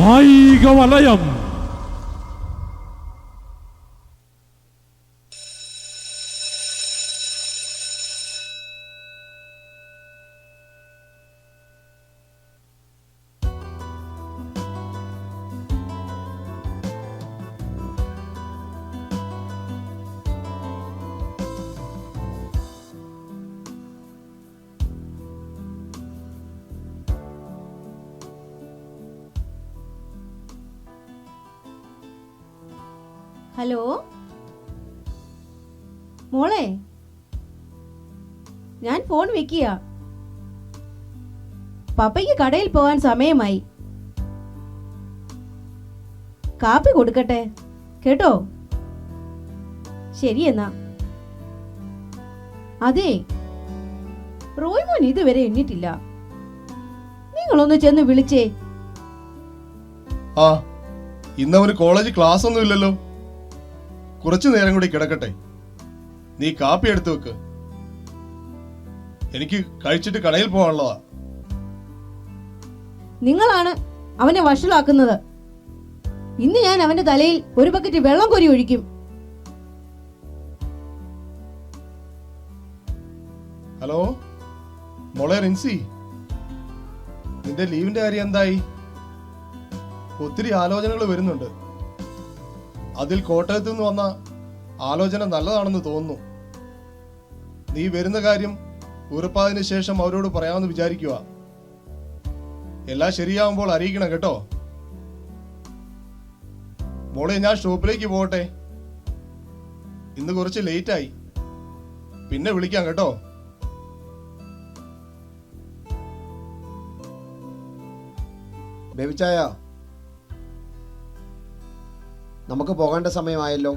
കായിക വലയം. ഹലോ മോളെ, ഞാൻ ഫോൺ വെക്കുക. പപ്പയ്ക്ക് കടയിൽ പോകാൻ സമയമായി. കാപ്പി കൊടുക്കട്ടെ കേട്ടോ? ശരി എന്നാ. അതെ, റോയ്മോൻ ഇതുവരെ എണ്ണിട്ടില്ല. നിങ്ങളൊന്ന് ചെന്ന് വിളിച്ചേ. ആ, ഇന്നവന് കോളേജ് ക്ലാസ് ഒന്നും ഇല്ലല്ലോ. കുറച്ചു നേരം കൂടി കിടക്കട്ടെ. നീ കാപ്പി എടുത്തു വെക്ക്. എനിക്ക് കഴിച്ചിട്ട് കടയിൽ പോകാനുള്ളതാ. നിങ്ങളാണ് അവനെ വഷളാക്കുന്നത്. ഇന്ന് ഞാൻ അവന്റെ തലയിൽ ഒരു ബക്കറ്റ് വെള്ളം കോരി ഒഴിക്കും. ഹലോ മോളെ റിൻസി, നിന്റെ ലീവിന്റെ കാര്യം എന്തായി? ഒത്തിരി ആലോചനകൾ വരുന്നുണ്ട്. അതിൽ കോട്ടയത്തു നിന്ന് വന്ന ആലോചന നല്ലതാണെന്ന് തോന്നുന്നു. നീ വരുന്ന കാര്യം ഉറപ്പായതിനു ശേഷം അവരോട് പറയാമെന്ന് വിചാരിക്കുക. എല്ലാം ശരിയാവുമ്പോൾ അറിയിക്കണം കേട്ടോ. മോളെ, ഞാൻ ഷോപ്പിലേക്ക് പോകട്ടെ. ഇന്ന് കുറച്ച് ലേറ്റായി. പിന്നെ വിളിക്കാം കേട്ടോ. ബേബിച്ചായ, നമുക്ക് പോകേണ്ട സമയമായല്ലോ.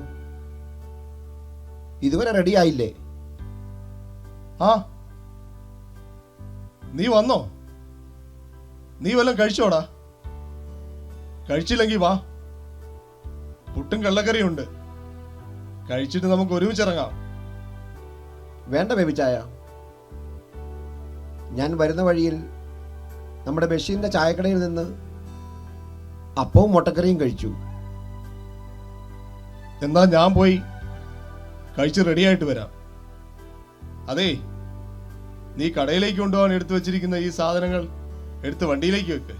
ഇതുവരെ റെഡി ആയില്ലേ? ആ, നീ വന്നോ? നീ വല്ലതും കഴിച്ചോടാ? കഴിച്ചില്ലെങ്കിൽ വാ, പുട്ടും കള്ളക്കറിയും ഉണ്ട്. കഴിച്ചിട്ട് നമുക്ക് ഒരുമിച്ചിറങ്ങാം. വേണ്ട ബേബിച്ചായ, ഞാൻ വരുന്ന വഴിയിൽ നമ്മുടെ ബഷീറിന്റെ ചായക്കടയിൽ നിന്ന് അപ്പവും മുട്ടക്കറിയും കഴിച്ചു. എന്നാ ഞാൻ പോയി കഴിച്ച് റെഡിയായിട്ട് വരാം. അതെ, നീ കടയിലേക്ക് കൊണ്ടുപോകാൻ എടുത്തു വെച്ചിരിക്കുന്ന ഈ സാധനങ്ങൾ എടുത്ത് വണ്ടിയിലേക്ക് വെക്ക്.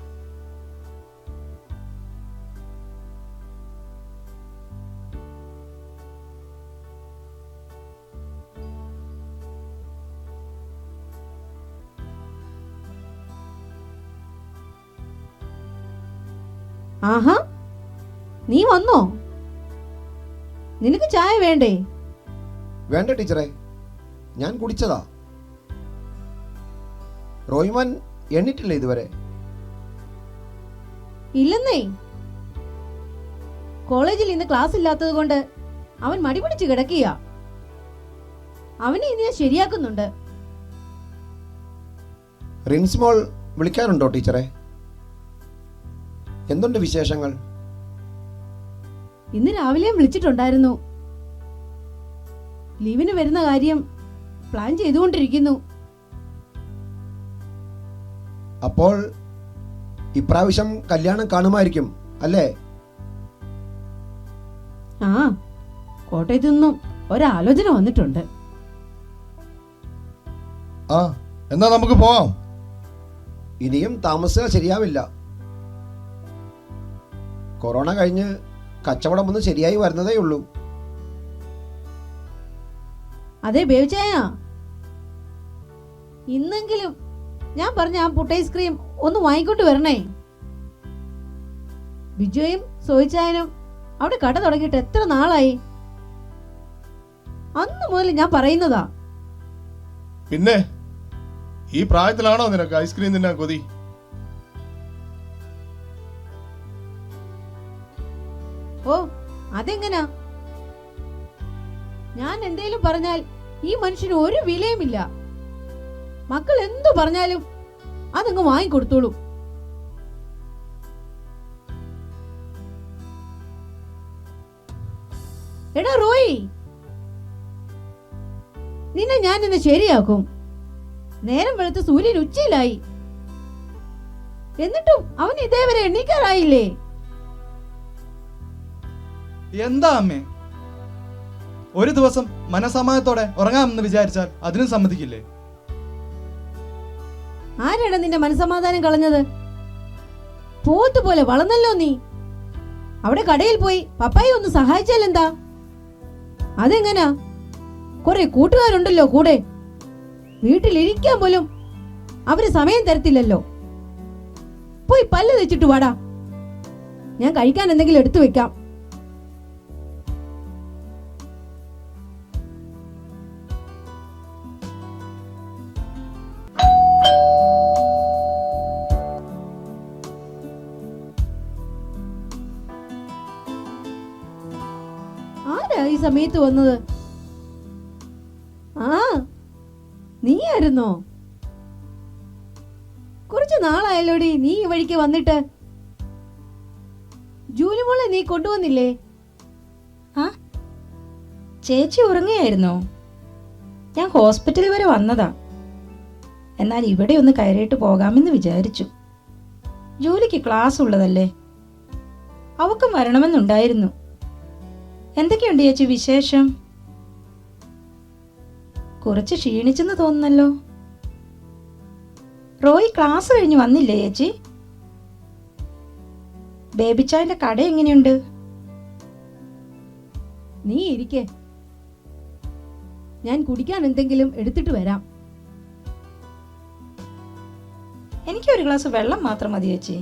ആഹാ, നീ വന്നോ? നിനക്ക് ചായ വേണ്ടേ? വേണ്ട ടീച്ചറെ, ഞാൻ കുടിച്ചതാ. റോയ്മാൻ എണ്ണിട്ടില്ല ഇതുവരെ? ഇല്ലെന്നേ. കോളേജിൽ ഇന്ന് ക്ലാസ് ഇല്ലാത്തത് കൊണ്ട് അവൻ മടി പിടിച്ച് കിടക്കുക. അവനെ ഇന്ന് ഞാൻ ശരിയാക്കുന്നുണ്ട്. റിൻസ്മോൾ വിളിക്കാറുണ്ടോ ടീച്ചറെ? എന്തുണ്ട് വിശേഷങ്ങൾ? ഇന്ന് രാവിലെ വിളിച്ചിട്ടുണ്ടായിരുന്നു. ലീവിന് വരുന്ന കാര്യം പ്ലാൻ ചെയ്തുകൊണ്ടിരിക്കുന്നു. അപ്പോൾ ഇപ്രാവശ്യം കല്യാണം കാണുമായിരിക്കും അല്ലേ? ആ, കോട്ടയത്തു നിന്നും ഒരാലോചന വന്നിട്ടുണ്ട്. ആ, എന്നാ നമുക്ക് പോവാം. ഇനിയും താമസിച്ചാൽ ശരിയാവില്ല. കൊറോണ കഴിഞ്ഞ് കച്ചവടം ഒന്ന് ശരിയായി വരുന്നതേ ഉള്ളൂ. അതെ ബേബിച്ചായ, ഇന്നെങ്കിലും ഞാൻ പറഞ്ഞ ആ പുട്ട് ഐസ്ക്രീം ഒന്ന് വാങ്ങിക്കൊണ്ട് വരണേ. ബിജുവും സോയിച്ചായനും അവിടെ കട തുടങ്ങിയിട്ട് എത്ര നാളായി? അന്ന് മുതൽ ഞാൻ പറയുന്നതാ. പിന്നെ ഈ പ്രായത്തിലാണോ നിനക്ക് ഐസ്ക്രീം തിന്നാൻ കൊതി? ഓ, അതെങ്ങനാ? ഞാൻ എന്തേലും പറഞ്ഞാൽ ഈ മനുഷ്യന് ഒരു വിലയുമില്ല. മക്കൾ എന്തു പറഞ്ഞാലും അതങ്ങ് വാങ്ങിക്കൊടുത്തോളൂ. എടാ റോയി, നിന്നെ ഞാൻ ഇന്ന് ശരിയാക്കും. നേരം വെളുത്ത് സൂര്യൻ ഉച്ചയിലായി. എന്നിട്ടും അവൻ ഇതേവരെ എണീക്കാറായില്ലേ? എന്താ അമ്മേ, ഒരു ദിവസം മനസമാധാനത്തോടെ ഉറങ്ങാമെന്ന് വിചാരിച്ചാൽ അതിനും സമ്മതിക്കില്ലേ? ആരാണ് നിന്റെ മനസമാധാനം കളഞ്ഞത്? പോത്തുപോലെ വളർന്നല്ലോ നീ. അവിടെ കടയിൽ പോയി പപ്പായെ ഒന്ന് സഹായിച്ചാൽ എന്താ? അതെങ്ങനാ? കുറെ കൂട്ടുകാരുണ്ടല്ലോ കൂടെ. വീട്ടിലിരിക്കാൻ പോലും അവര് സമയം തരത്തില്ലല്ലോ. പോയി പല്ല് തെച്ചിട്ട് വാടാ. ഞാൻ കഴിക്കാൻ എന്തെങ്കിലും എടുത്തു വെക്കാം. ആരാ ഈ സമയത്ത് വന്നത്? ആ, നീയായിരുന്നോ? കുറച്ച് നാളായല്ലോടി നീ ഈ വഴിക്ക് വന്നിട്ട്. ജൂലിമോളെ നീ കൊണ്ടുവന്നില്ലേ? ആ, ചേച്ചി ഉറങ്ങുകയായിരുന്നോ? ഞാൻ ഹോസ്പിറ്റൽ വരെ വന്നതാ. എന്നാൽ ഇവിടെ ഒന്ന് കയറിയിട്ട് പോകാമെന്ന് വിചാരിച്ചു. ജോലിക്ക് ക്ലാസ് ഉള്ളതല്ലേ, അവക്കും വരണമെന്നുണ്ടായിരുന്നു. എന്തൊക്കെയുണ്ട് ചേച്ചി വിശേഷം? കുറച്ച് ക്ഷീണിച്ചെന്ന് തോന്നുന്നല്ലോ. റോയി ക്ലാസ് കഴിഞ്ഞ് വന്നില്ലേ ചേച്ചി? ബേബിച്ചായന്റെ കട എങ്ങനെയുണ്ട്? നീ ഇരിക്കെ, ഞാൻ കുടിക്കാൻ എന്തെങ്കിലും എടുത്തിട്ട് വരാം. എനിക്കൊരു ഗ്ലാസ് വെള്ളം മാത്രം മതി ചേച്ചി.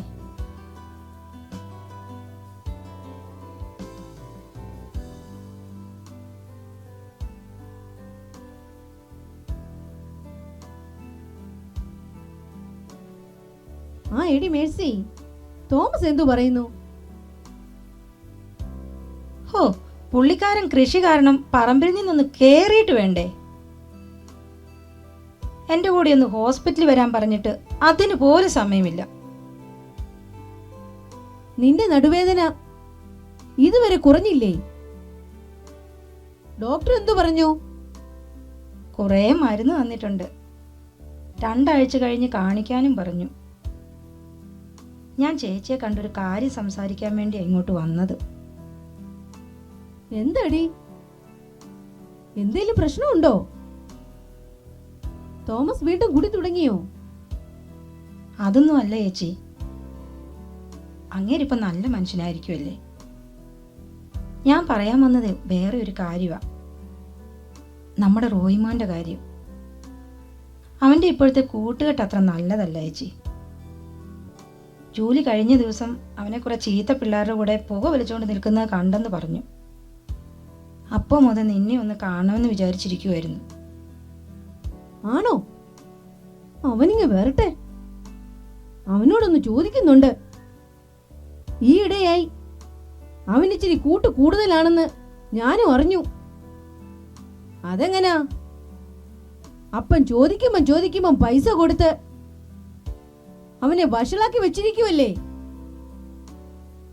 ആ എടി മേഴ്സി, തോമസ് എന്തു പറയുന്നു? ഹോ, പുള്ളിക്കാരൻ കൃഷി കാരണം പറമ്പിൽ നിന്നൊന്ന് കേറിയിട്ട് വേണ്ടേ? എന്റെ കൂടെ ഒന്ന് ഹോസ്പിറ്റലിൽ വരാൻ പറഞ്ഞിട്ട് അതിന് പോലും സമയമില്ല. നിന്റെ നടുവേദന ഇതുവരെ കുറഞ്ഞില്ലേ? ഡോക്ടർ എന്തു പറഞ്ഞു? കുറേ മരുന്ന് തന്നിട്ടുണ്ട്. 2 ആഴ്ച കഴിഞ്ഞ് കാണിക്കാനും പറഞ്ഞു. ഞാൻ ചേച്ചിയെ കണ്ടൊരു കാര്യം സംസാരിക്കാൻ വേണ്ടി ഇങ്ങോട്ട് വന്നത്. എന്തടി, എന്തേലും പ്രശ്നമുണ്ടോ? തോമസ് വീണ്ടും കുടി തുടങ്ങിയോ? അതൊന്നും അല്ല ചേച്ചി, അങ്ങേരിപ്പം നല്ല മനുഷ്യനായിരിക്കുമല്ലേ. ഞാൻ പറയാൻ വന്നത് വേറെ ഒരു കാര്യമാ, നമ്മുടെ റോയിമാന്റെ കാര്യം. അവന്റെ ഇപ്പോഴത്തെ കൂട്ടുകെട്ട് അത്ര നല്ലതല്ല ചേച്ചി. ജോലി കഴിഞ്ഞ ദിവസം അവനെ കുറെ ചീത്ത പിള്ളേരുടെ കൂടെ പുക വലിച്ചുകൊണ്ട് നിൽക്കുന്നത് കണ്ടെന്ന് പറഞ്ഞു. അപ്പോൾ മുതൽ നിന്നെ ഒന്ന് കാണണമെന്ന് വിചാരിച്ചിരിക്കുമായിരുന്നു. ആണോ? അവനിങ്ങ് വരട്ടെ, അവനോടൊന്ന് ചോദിക്കുന്നുണ്ട്. ഈയിടെയായി അവനിച്ചിരി കൂട്ട് കൂടുതലാണെന്ന് ഞാനും അറിഞ്ഞു. അതെങ്ങനാ? അപ്പൻ ചോദിക്കുമ്പം പൈസ കൊടുത്ത് അവനെ വഷളാക്കി വെച്ചിരിക്കുവല്ലേ?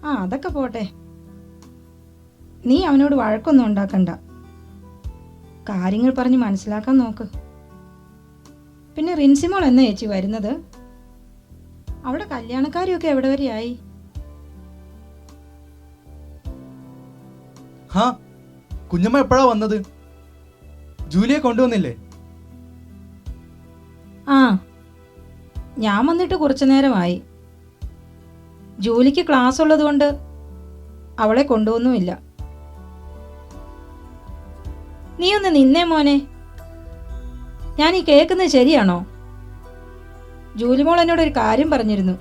ആ, അതൊക്കെ പോട്ടെ. നീ അവനോട് വഴക്കൊന്നും ഉണ്ടാക്കണ്ട. കാര്യങ്ങൾ പറഞ്ഞ് മനസ്സിലാക്കാൻ നോക്ക്. പിന്നെ റിൻസിമോൾ എന്നാ ചേച്ചി വരുന്നത്? അവിടെ കല്യാണക്കാരിയൊക്കെ എവിടെ വരെയായി? ഹാ, കുഞ്ഞമ്മ എപ്പോഴാ വന്നത്? ജൂലിയെ കൊണ്ടുവന്നില്ലേ? ആ, ഞാൻ വന്നിട്ട് കുറച്ചു നേരമായി. ജോലിക്ക് ക്ലാസ് ഉള്ളതുകൊണ്ട് അവളെ കൊണ്ടുവന്നുമില്ല. നീ ഒന്ന് നിന്നേ മോനെ. ഞാൻ ഈ കേൾക്കുന്നത് ശരിയാണോ? ജൂലിമോൾ എന്നോട് ഒരു കാര്യം പറഞ്ഞിരുന്നു.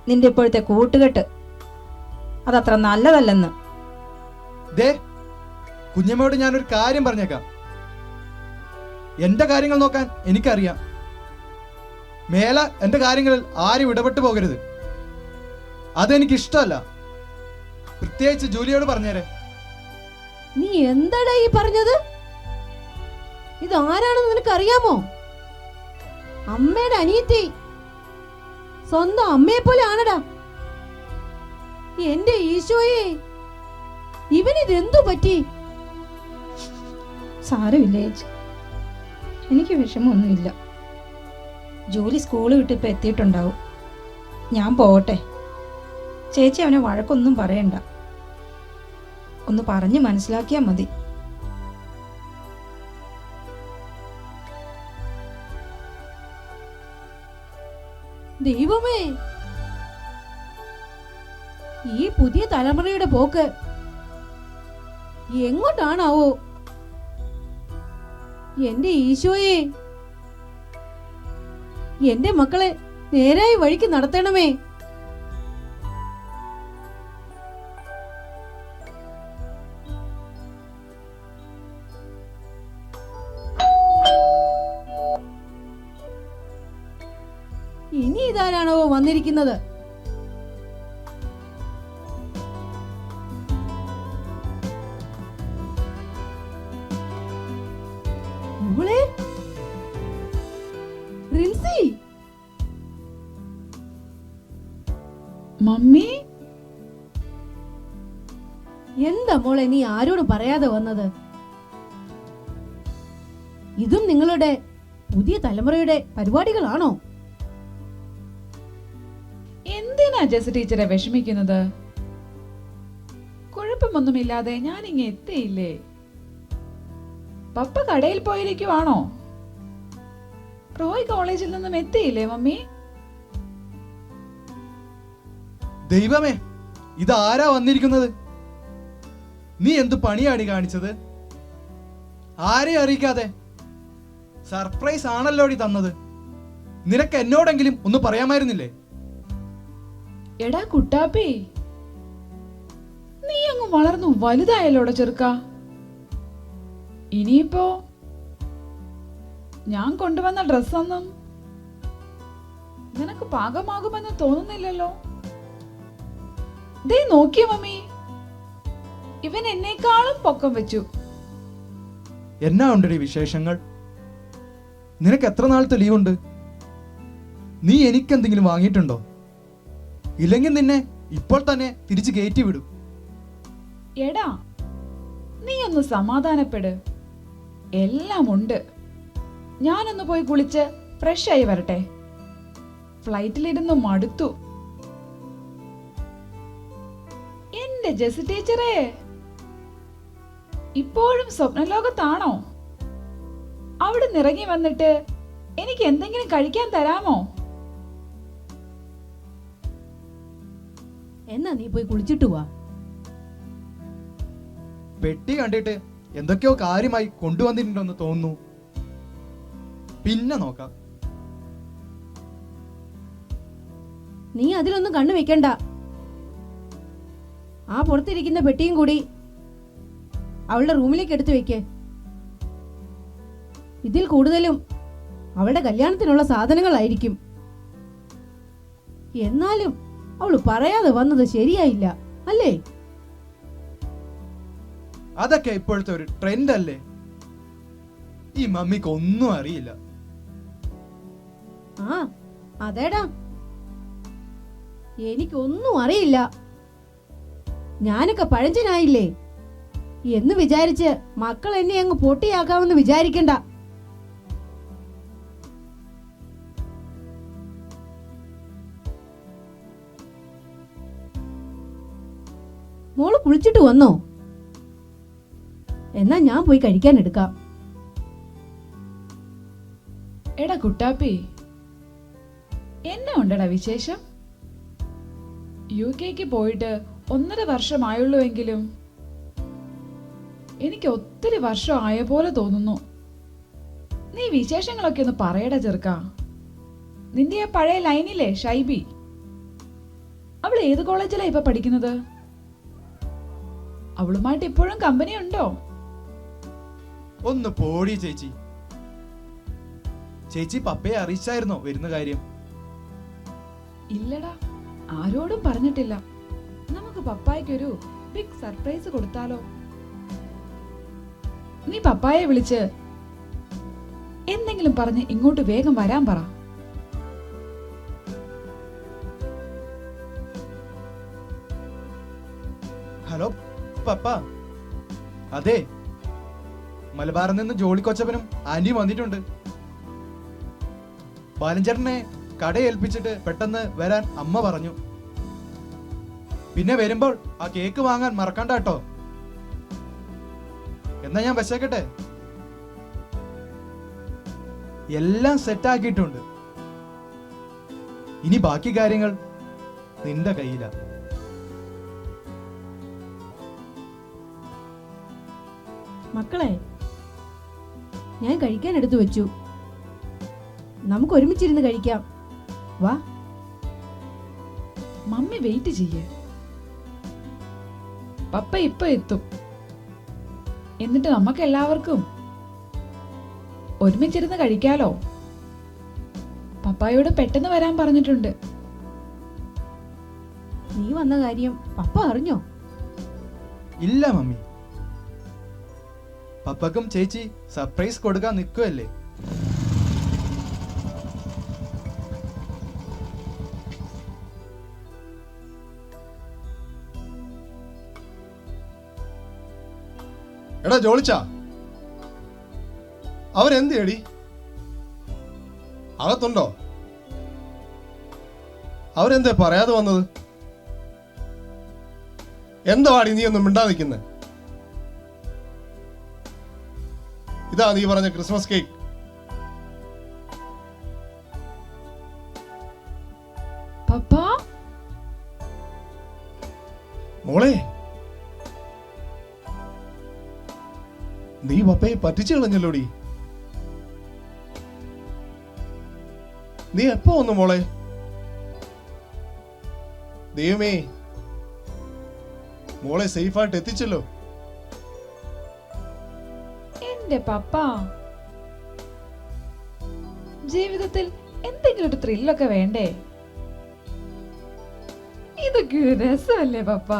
നിന്റെ ഇപ്പോഴത്തെ കൂട്ടുകെട്ട് അതത്ര നല്ലതല്ലെന്ന്. ദേ, കുഞ്ഞമ്മയോട് ഞാനൊരു കാര്യം പറഞ്ഞേക്കാം. എന്റെ കാര്യങ്ങൾ നോക്കാൻ എനിക്കറിയാം. മേലെ എന്റെ കാര്യങ്ങളിൽ ആരും ഇടപെട്ടു പോകരുത്. അതെനിക്കിഷ്ടമല്ല. പ്രത്യേകിച്ച് ജൂലിയോട് പറഞ്ഞേരെ. നീ എന്താടാ ഈ പറഞ്ഞത്? ഇത് ആരാണെന്ന് നിനക്കറിയാമോ? അമ്മയുടെ അനിയത്തി. സ്വന്തം അമ്മയെ പോലെ ആണടാ. എന്റെ ഈശോയെ, ഇവനിതെന്തു പറ്റി? സാരമില്ല ചേച്ചി, എനിക്ക് വിഷമമൊന്നുമില്ല. ജോലി സ്കൂൾ വിട്ട് ഇപ്പം എത്തിയിട്ടുണ്ടാവും. ഞാൻ പോകട്ടെ. ചേച്ചി അവനെ വഴക്കൊന്നും പറയണ്ട. ഒന്ന് പറഞ്ഞ് മനസ്സിലാക്കിയാൽ മതി. ദൈവമേ, ഈ പുതിയ തലമുറയുടെ പോക്ക് എങ്ങോട്ടാണാവോ? എന്റെ ഈശോയെ, എന്റെ മക്കളെ നേരായി വഴിക്ക് നടത്തണമേ. ഇനി ഇതാരാണോ വന്നിരിക്കുന്നത്? മോളെ, റിൻസി. മമ്മി, എന്താ മോളെ നീ ആരോടും പറയാതെ വന്നത്? ഇതും നിങ്ങളുടെ പുതിയ തലമുറയുടെ പരിപാടികളാണോ? എന്തിനാ ജെസ് ടീച്ചറെ വിഷമിക്കുന്നത്? കുഴപ്പമൊന്നുമില്ലാതെ ഞാൻ ഇങ്ങ് എത്തിയില്ലേ. പപ്പ കടയിൽ പോയിരിക്കുവാണോ? റോയ് കോളേജിൽ നിന്നും എത്തിയില്ലേ മമ്മി? ദൈവമേ, ഇതാരാ വന്നിരിക്കുന്നത്? നീ എന്ത് പണിയാണ് കാണിച്ചത്? ആരെയും അറിയിക്കാതെ സർപ്രൈസ് ആണല്ലോടി തന്നത്. നിനക്ക് എന്നോടെങ്കിലും ഒന്ന് പറയാമായിരുന്നില്ലേ? എടാ കുട്ടാപ്പി, നീ അങ്ങ് വളർന്നു വലുതായല്ലോടെ ചെറുക്ക. ഇനിയിപ്പോ ഞാൻ കൊണ്ടുവന്ന ഡ്രസ്സൊന്നും നിനക്ക് പാകമാകുമെന്ന് തോന്നുന്നില്ലല്ലോ. ദേ നോക്കിയ മമ്മി, ഇവൻ എന്നെക്കാളും പൊക്കം വെച്ചു. എന്നാ ഉണ്ടടി വിശേഷങ്ങൾ? നിനക്ക് എത്ര നാളത്തെ ലീവുണ്ട്? നീ എനിക്കെന്തെങ്കിലും വാങ്ങിയിട്ടുണ്ടോ? ഇല്ലെങ്കിൽ നിന്നെ ഇപ്പോൾ തന്നെ തിരിച്ചു കയറ്റി വിടും. എടാ, നീ ഒന്ന് സമാധാനപ്പെട്. എല്ലാം ഉണ്ട്. ഞാനൊന്ന് പോയി കുളിച്ച് ഫ്രഷ് ആയി വരട്ടെ. ഫ്ലൈറ്റിലിരുന്ന് മടുത്തു. എന്റെ ജെസ് ടീച്ചറേ, ഇപ്പോഴും സ്വപ്നലോകത്താണോ? അവിടെ നിറങ്ങി വന്നിട്ട് എനിക്ക് എന്തെങ്കിലും കഴിക്കാൻ തരാമോ? എന്നാ നീ പോയി കുളിച്ചിട്ട് വാ. പെട്ടി കണ്ടിട്ട് എന്തൊക്കെയോ കാര്യമായി കൊണ്ടുവന്നിട്ടുണ്ടെന്ന് തോന്നുന്നു. പിന്നെ നോക്കാം. നീ അതിലൊന്നും കണ്ണു വെക്കണ്ട. ആ പുറത്തിരിക്കുന്ന പെട്ടിയും കൂടി അവളുടെ റൂമിലേക്ക് എടുത്തു വെക്ക്. ഇതിൽ കൂടുതലും അവളുടെ കല്യാണത്തിനുള്ള സാധനങ്ങളായിരിക്കും. എന്നാലും അവള് പറയാതെ വന്നത് ശരിയായില്ല, അല്ലേ? അതൊക്കെ ഇപ്പോഴത്തെ ഒരു ട്രെൻഡ് അല്ലേ? ഈ മമ്മിക്ക് ഒന്നും അറിയില്ല. ആ അതേടാ, എനിക്കൊന്നും അറിയില്ല. ഞാനൊക്കെ പഴഞ്ചനായില്ലേ എന്ന് വിചാരിച്ച് മക്കൾ എന്നെ അങ്ങ് പൊട്ടിയാക്കാമെന്ന് വിചാരിക്കണ്ട. മോള് കുളിച്ചിട്ട് വന്നോ? എന്നാ ഞാൻ പോയി കഴിക്കാൻ എടുക്കാം. എടാ കുട്ടാപ്പി, എന്നെ ഉണ്ടടാ വിശേഷം? UK പോയിട്ട് 1.5 വർഷമായുള്ളൂവെങ്കിലും എനിക്ക് ഒത്തിരി വർഷം ആയ പോലെ തോന്നുന്നു. നീ വിശേഷങ്ങളൊക്കെ ഒന്ന് പറയടാ ചെറുക്ക. നിന്റെ ആ പഴയ ലൈനില്ലേ ഷൈബി, അവൾ ഏത് കോളേജിലാ ഇപ്പൊ പഠിക്കുന്നത്? അവളുമായിട്ട് ഇപ്പോഴും കമ്പനി ഉണ്ടോ? ഒന്ന് പോടി ചേച്ചി. ചേച്ചി പപ്പയെ അറിയിച്ചായിരുന്നോ വരുന്ന കാര്യം? ഇല്ലടാ, ആരോടും പറഞ്ഞിട്ടില്ല. നമുക്ക് പപ്പായ്ക്കൊരു ബിഗ് സർപ്രൈസ് കൊടുത്താലോ? നീ പപ്പായെ വിളിച്ച് എന്തെങ്കിലും പറഞ്ഞ് ഇങ്ങോട്ട് വേഗം വരാൻ പറ. ഹലോ പപ്പ. അതെ, മലബാറിൽ നിന്ന് ജോളി കൊച്ചപ്പനും ആന്റിയും വന്നിട്ടുണ്ട്. ബാലൻചേട്ടനെ കട ഏൽപ്പിച്ചിട്ട് പെട്ടെന്ന് വരാൻ അമ്മ പറഞ്ഞു. പിന്നെ വരുമ്പോൾ ആ കേക്ക് വാങ്ങാൻ മറക്കണ്ട കേട്ടോ. എന്നാ ഞാൻ വെച്ചേക്കട്ടെ. എല്ലാം സെറ്റാക്കിയിട്ടുണ്ട്. ഇനി ബാക്കി കാര്യങ്ങൾ നിന്റെ കയ്യിലാ. മക്കളെ, ഞാൻ കഴിക്കാൻ എടുത്തു വെച്ചു. നമുക്ക് ഒരുമിച്ചിരുന്ന് കഴിക്കാം. വാ. മമ്മി വെയിറ്റ് ചെയ്യേ. പപ്പ ഇപ്പൊ എത്തും. എന്നിട്ട് നമുക്ക് എല്ലാവർക്കും ഒരുമിച്ചിരുന്ന് കഴിക്കാലോ. പപ്പായോട് പെട്ടെന്ന് വരാൻ പറഞ്ഞിട്ടുണ്ട്. നീ വന്ന കാര്യം പപ്പ അറിഞ്ഞോ? ഇല്ല മമ്മി. പപ്പക്കും ചേച്ചി സർപ്രൈസ് കൊടുക്കാൻ നിൽക്കുമല്ലേ. എടാ ജോളിച്ചാ, അവരെന്ത് എടി അകത്തുണ്ടോ? അവരെന്തേ പറയാതെ വന്നത്? എന്താടി നീ ഒന്നും മിണ്ടാ നിൽക്കുന്നെ? ഇതാ നീ പറഞ്ഞ ക്രിസ്മസ് കേക്ക്. പപ്പ, മോളെ, നീ പപ്പയെ പറ്റിച്ചു കളഞ്ഞല്ലോടി. നീ എപ്പോ വന്നു മോളെ? ദൈവമേ, മോളെ സേഫായിട്ട് എത്തിച്ചല്ലോ. എന്റെ പപ്പ, ജീവിതത്തിൽ എന്തെങ്കിലും ഒരു ത്രില്ലൊക്കെ വേണ്ടേ? ഇതൊക്കെ ഒരു രസമല്ലേ പപ്പ?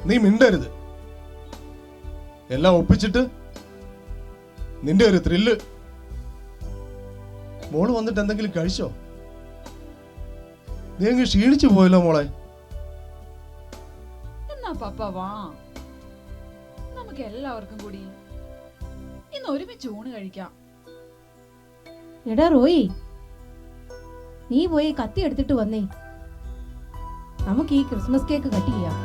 നീ മിണ്ടരുത്. എല്ലാം ഒപ്പിച്ചിട്ട് നിന്റെ ഒരു ത്രില്ല്. മോള് വന്നിട്ട് എന്തെങ്കിലും കഴിച്ചോ? നീ അങ്ങ് ക്ഷീണിച്ചു പോയല്ലോ മോളെ. എന്നാ പപ്പ വാ, നമുക്ക് എല്ലാവർക്കും കൂടി ഇന്ന് ഒരുമിച്ച് ഊണ് കഴിക്കാം. എടാ റോയി, നീ പോയി കത്തി എടുത്തിട്ട് വന്നേ. നമുക്ക് ഈ ക്രിസ്മസ് കേക്ക് കട്ട് ചെയ്യാം.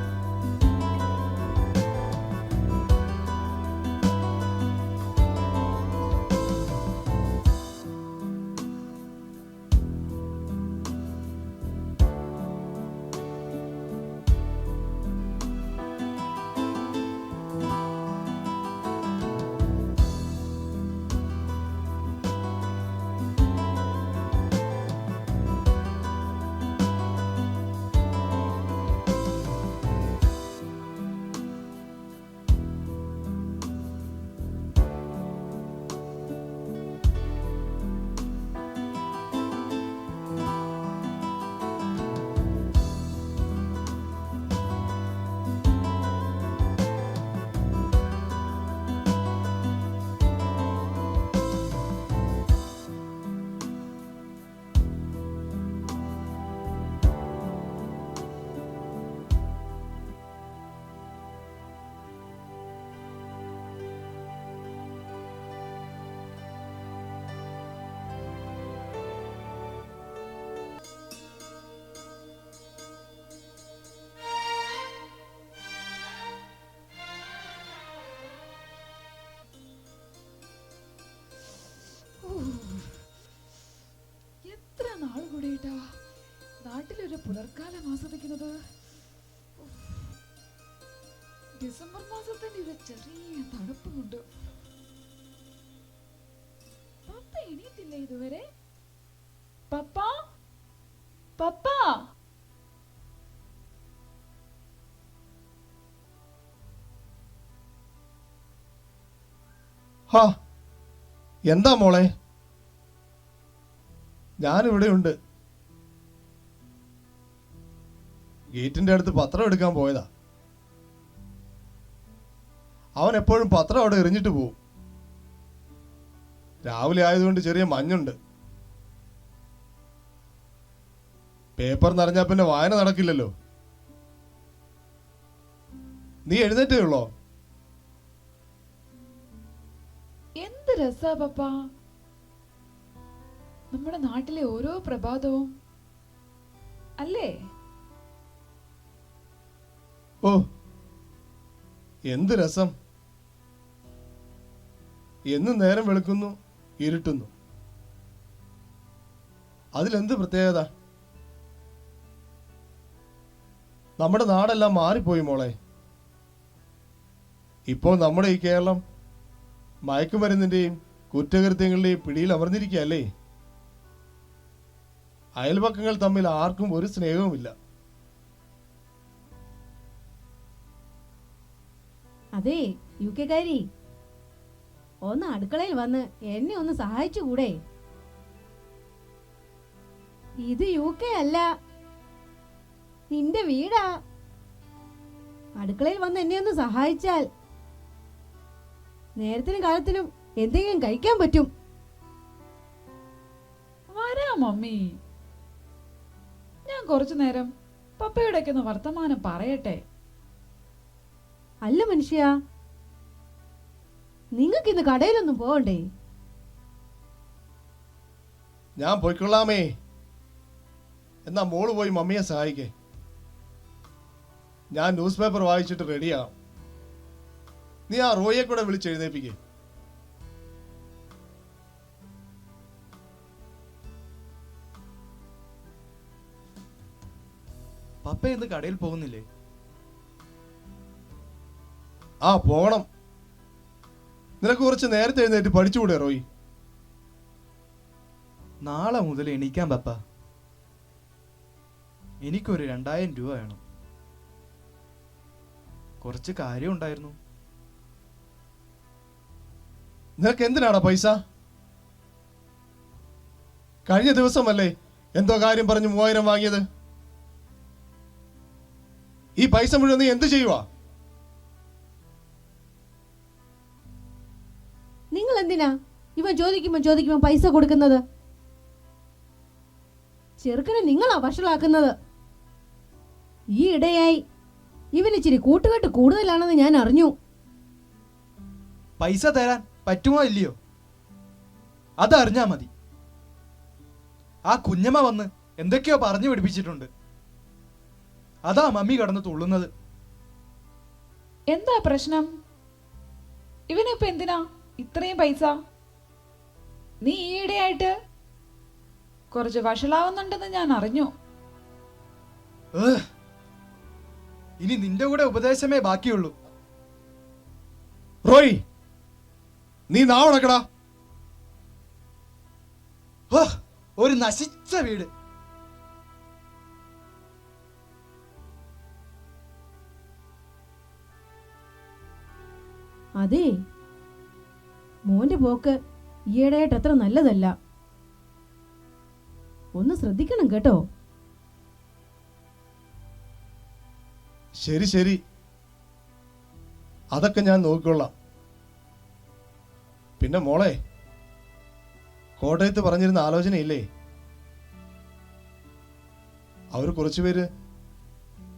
എത്ര നാൾ കൂടിയിട്ടാ നാട്ടിലൊരു പുലർക്കാലം ആസ്വദിക്കുന്നത്. ഡിസംബർ മാസത്തിന്റെ ഒരു ചെറിയ തണുപ്പുമുണ്ട്. പപ്പ എണീറ്റില്ല ഇതുവരെ. പപ്പ, പപ്പ, ഹാ, എന്താ മോളെ? ഞാനിവിടെ ഉണ്ട്. ഗേറ്റിന്റെ അടുത്ത് പത്രം എടുക്കാൻ പോയതാ. അവൻ എപ്പോഴും പത്രം അവിടെ എറിഞ്ഞിട്ട് പോവും. രാവിലെ ആയതുകൊണ്ട് ചെറിയ മഞ്ഞുണ്ട്. പേപ്പർ നിറഞ്ഞാ പിന്നെ വായന നടക്കില്ലല്ലോ. നീ എഴുന്നേറ്റേ ഉള്ളോ? എന്ത് രസാ പപ്പ. നമ്മുടെ നാട്ടിലെ ഓരോ പ്രഭാതവും അല്ലേ? ഓ, എന്ത് രസം! എന്നും നേരം വെളുക്കുന്നു, ഇരുട്ടുന്നു. അതിലെന്ത് പ്രത്യേകത? നമ്മുടെ നാടെല്ലാം മാറിപ്പോയി മോളെ. ഇപ്പോൾ നമ്മുടെ ഈ കേരളം മയക്കുമരുന്നിന്റെയും കുറ്റകൃത്യങ്ങളുടെയും പിടിയിൽ അമർന്നിരിക്കുകയല്ലേ? അയൽപക്കങ്ങൾ തമ്മിൽ ആർക്കും ഒരു സ്നേഹവുമില്ല. അതെ യു കെക്കാരി, ഒന്ന് അടുക്കളയിൽ വന്ന് എന്നെ ഒന്ന് സഹായിച്ചുകൂടെ? ഇത് യു കെ അല്ല, നിന്റെ വീടാ. അടുക്കളയിൽ വന്ന് എന്നെ ഒന്ന് സഹായിച്ചാൽ നേരത്തിനും കാലത്തിനും എന്തെങ്കിലും കഴിക്കാൻ പറ്റും. വരാം മമ്മി. ഞാൻ കുറച്ചു നേരം പപ്പയോടൊക്കെ ഒന്ന് വർത്തമാനം പറയട്ടെ. അല്ല മനുഷ്യ, നിങ്ങൾക്ക് ഇന്ന് കടയിലൊന്നും പോകണ്ടേ? ഞാൻ പോയിക്കൊള്ളാമേ. എന്നാ മോള് പോയി മമ്മിയെ സഹായിക്കേ. ഞാൻ ന്യൂസ് പേപ്പർ വായിച്ചിട്ട് റെഡിയാകാം. നീ ആ റോയെ കൂടെ വിളിച്ചെഴുന്നേപ്പിക്കേ. പപ്പ ഇന്ന് കടയിൽ പോകുന്നില്ലേ? ആ, പോകണം. നിനക്ക് കുറച്ച് നേരത്തെ എഴുന്നേറ്റ് പഠിച്ചുകൂടെ റോയി? നാളെ മുതൽ എണീക്കാൻ പപ്പ. എനിക്കൊരു 2000 രൂപ വേണം. കുറച്ച് കാര്യം ഉണ്ടായിരുന്നു. നിനക്ക് എന്തിനാടാ പൈസ? കഴിഞ്ഞ ദിവസമല്ലേ എന്തോ കാര്യം പറഞ്ഞ് 3000 വാങ്ങിയത്? ഈ പൈസ മുഴുവൻ നീ എന്ത് ചെയ്യുവാ? നിങ്ങൾ എന്തിനാ ഇവൻ ചോദിക്കുമ്പോ പൈസ കൊടുക്കുന്നത്? ചെറുക്കനെ നിങ്ങളാ വഷളാക്കുന്നത്. ഈ ഇടയായി ഇവന് ഇച്ചിരി കൂട്ടുകെട്ട് കൂടുതലാണെന്ന് ഞാൻ അറിഞ്ഞു. പൈസ തരാൻ പറ്റുമോ ഇല്ലയോ അതറിഞ്ഞാ മതി. ആ കുഞ്ഞമ്മ വന്ന് എന്തൊക്കെയോ പറഞ്ഞു പിടിപ്പിച്ചിട്ടുണ്ട്. അതാ മമ്മി കടന്ന് തുള്ളുന്നത്. എന്താ പ്രശ്നം? ഇവനിപ്പോ എന്തിനാ ഇത്രയും പൈസ? നീ ഈയിടെയായിട്ട് കുറച്ച് വഷളാവുന്നുണ്ടെന്ന് ഞാൻ അറിഞ്ഞു. ഇനി നിന്റെ കൂടെ ഉപദേശമേ ബാക്കിയുള്ളൂ. റോയ്, നീ നാവടക്കടാ. ഒരു നശിച്ച വീട്. അതെ, മോന്റെ പോക്ക് ഈയിടെയായിട്ട് അത്ര നല്ലതല്ല. ഒന്ന് ശ്രദ്ധിക്കണം കേട്ടോ. ശരി ശരി, അതൊക്കെ ഞാൻ നോക്കിക്കൊള്ളാം. പിന്നെ മോളെ, കോട്ടയത്ത് പറഞ്ഞിരുന്ന ആലോചനയില്ലേ? അവർ കുറച്ചുപേര്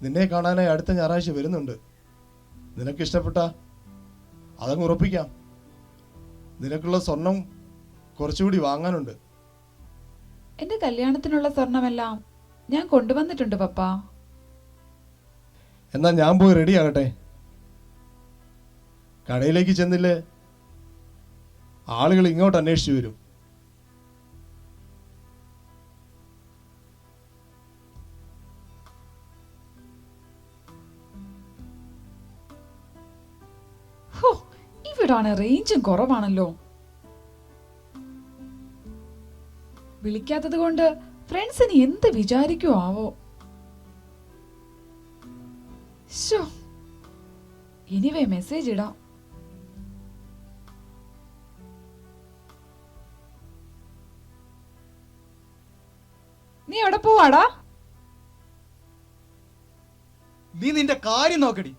നിന്നെ കാണാനായി അടുത്ത ഞായറാഴ്ച വരുന്നുണ്ട്. നിനക്ക് ഇഷ്ടപ്പെട്ട അതങ്ങ് ഉറപ്പിക്കാം. നിനക്കുള്ള സ്വർണം കുറച്ചുകൂടി വാങ്ങാനുണ്ട്. എന്റെ കല്യാണത്തിനുള്ള സ്വർണമെല്ലാം ഞാൻ കൊണ്ടുവന്നിട്ടുണ്ട് പപ്പ. എന്നാ ഞാൻ പോയി റെഡി ആകട്ടെ. കടയിലേക്ക് ചെന്നില്ലേ ആളുകൾ ഇങ്ങോട്ട് അന്വേഷിച്ചു വരും. ഇവിടാണ് റേഞ്ചും കുറവാണല്ലോ. വിളിക്കാത്തത് കൊണ്ട് ഫ്രണ്ട്സിന് എന്ത് വിചാരിക്കുവോ ആവോ. എനിവേ മെസ്സേജ് ഇടാം. നീ എവിടെ പോവാടാ? നീ നിന്റെ കാര്യം നോക്കടി.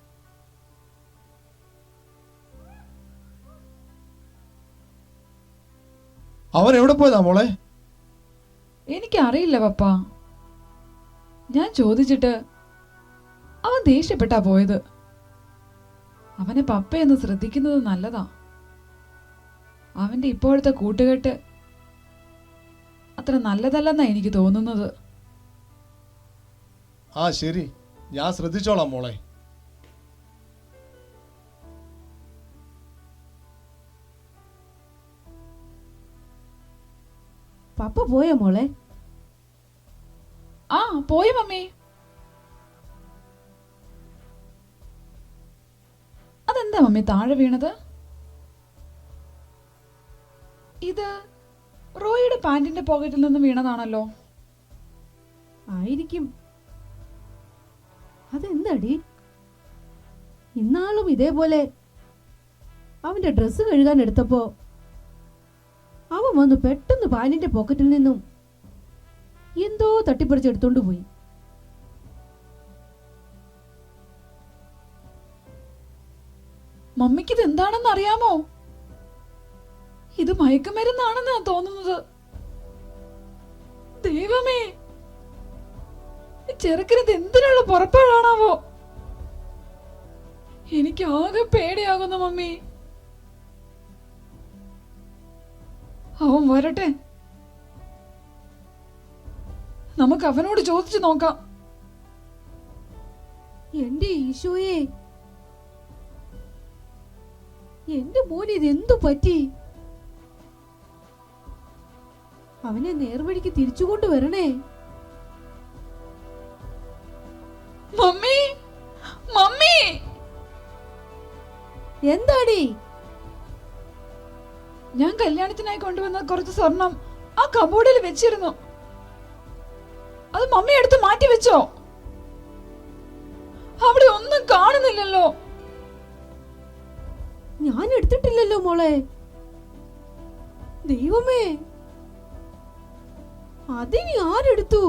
അവൻ എവിടെ പോയതാ മോളെ? എനിക്കറിയില്ല പപ്പ. ഞാൻ ചോദിച്ചിട്ട് അവൻ ദേഷ്യപ്പെട്ടാ പോയത്. അവനെ പപ്പയൊന്ന് ശ്രദ്ധിക്കുന്നത് നല്ലതാ. അവന്റെ ഇപ്പോഴത്തെ കൂട്ടുകെട്ട് അത്ര നല്ലതല്ലെന്നാ എനിക്ക് തോന്നുന്നത്. ആ ശരി, ഞാൻ ശ്രദ്ധിച്ചോളാം മോളെ. പപ്പ പോയോ മോളെ? ആ പോയി മമ്മി. അതെന്താ മമ്മി താഴെ വീണത്? ഇത് റോയിയുടെ പാന്റിന്റെ പോക്കറ്റിൽ നിന്ന് വീണതാണല്ലോ. ആയിരിക്കും. അതെന്താടി? ഇന്നാളും ഇതേപോലെ അവന്റെ ഡ്രസ്സ് കഴുകാൻ എടുത്തപ്പോ അവൻ വന്ന് പെട്ടെന്ന് പാനിന്റെ പോക്കറ്റിൽ നിന്നും എന്തോ തട്ടിപ്പറിച്ചെടുത്തോണ്ട് പോയി. മമ്മിക്ക് ഇത് എന്താണെന്ന് അറിയാമോ? ഇത് മയക്കുമരുന്നാണെന്നാ തോന്നുന്നത്. ദൈവമേ, ചെറുക്കനത് എന്തിനുള്ള പുറപ്പാടാണാവോ? എനിക്ക് ആകെ പേടിയാകുന്നു മമ്മി. അവൻ വരട്ടെ, നമുക്ക് അവനോട് ചോദിച്ചു നോക്കാം. എന്റെ ഈശോയെ, എന്റെ മോന് ഇതെന്തു പറ്റി? അവനെ നേർവഴിക്ക് തിരിച്ചു കൊണ്ടുവരണേ. മമ്മി, മമ്മി, എന്താടി? ഞാൻ കല്യാണത്തിനായി കൊണ്ടുവന്ന കുറച്ച് സ്വർണം ആ കബോർഡിൽ വെച്ചിരുന്നു. അത് മമ്മി എടുത്ത് മാറ്റി വെച്ചോ? അവിടെ ഒന്നും കാണുന്നില്ലല്ലോ. ഞാൻ എടുത്തിട്ടില്ലല്ലോ മോളെ. ദൈവമേ, അതിനി ആരെടുത്തു?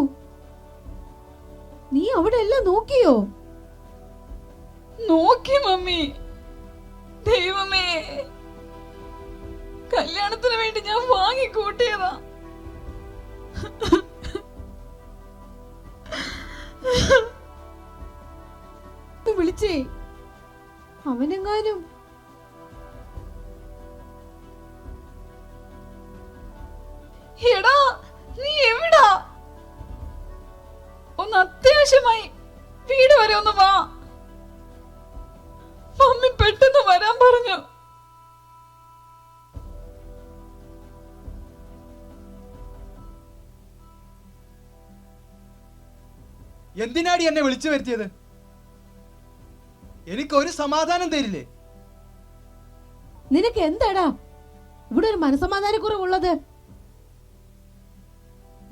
നീ അവിടെ എല്ലാം നോക്കിയോ? നോക്കി മമ്മി. ദൈവമേ, കല്യാണത്തിന് വേണ്ടി ഞാൻ വാങ്ങി കൂട്ടിയതാ. വിളിച്ചേ, അവനെങ്ങാനും. എടാ, നീ എവിടാ? ഒന്ന് അത്യാവശ്യമായി വീട് വരെ ഒന്ന് വാ. മമ്മി പെട്ടെന്ന് വരാൻ പറഞ്ഞു. എന്തിനാടി എന്നെ വിളിച്ചു വരുത്തിയത്? എനിക്കൊരു സമാധാനം തരില്ലേ? നിനക്ക് എന്താടാ ഇവിടെ ഒരു മനസമാധാനക്കുറവുള്ളത്?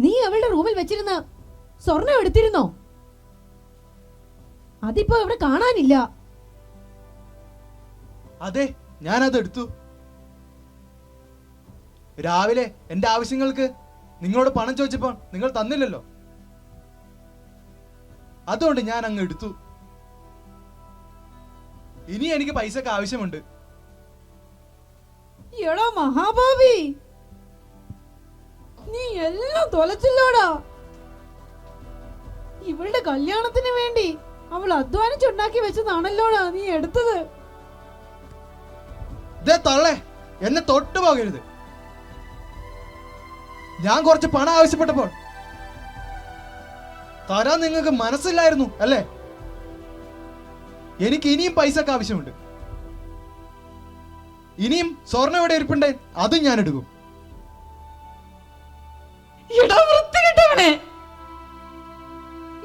നീ അവളുടെ റൂമിൽ വെച്ചിരുന്ന സ്വർണം എടുത്തിരുന്നോ? അതിപ്പോ ഇവിടെ കാണാനില്ല. അതെ, ഞാനത് എടുത്തു. രാവിലെ എന്റെ ആവശ്യങ്ങൾക്ക് നിങ്ങളോട് പണം ചോദിച്ചപ്പോൾ നിങ്ങൾ തന്നില്ലല്ലോ. അതുകൊണ്ട് ഞാൻ അങ്ങ് എടുത്തു. ഇനി എനിക്ക് പൈസക്ക് ആവശ്യമുണ്ട്. എടാ മഹാഭാവി, നീ എല്ലാം തൊലച്ചില്ലോടാ. ഇവളുടെ കല്യാണത്തിന് വേണ്ടി അവൾ അധ്വാനിച്ചുണ്ടാക്കി വെച്ചതാണല്ലോടാ നീ എടുത്തത്. ദേ തള്ളേ, എന്നെ തൊട്ടു പോകരുത്. ഞാൻ കുറച്ച് പണം ആവശ്യപ്പെട്ടപ്പോൾ തരാൻ നിങ്ങൾക്ക് മനസ്സില്ലായിരുന്നു അല്ലേ? എനിക്ക് ഇനിയും പൈസക്ക് ആവശ്യമുണ്ട്. ഇനിയും സ്വർണ്ണം ഇവിടെ ഇരിപ്പുണ്ടേ, അതും ഞാൻ എടുക്കും. എടാ വൃത്തികെട്ടവനെ,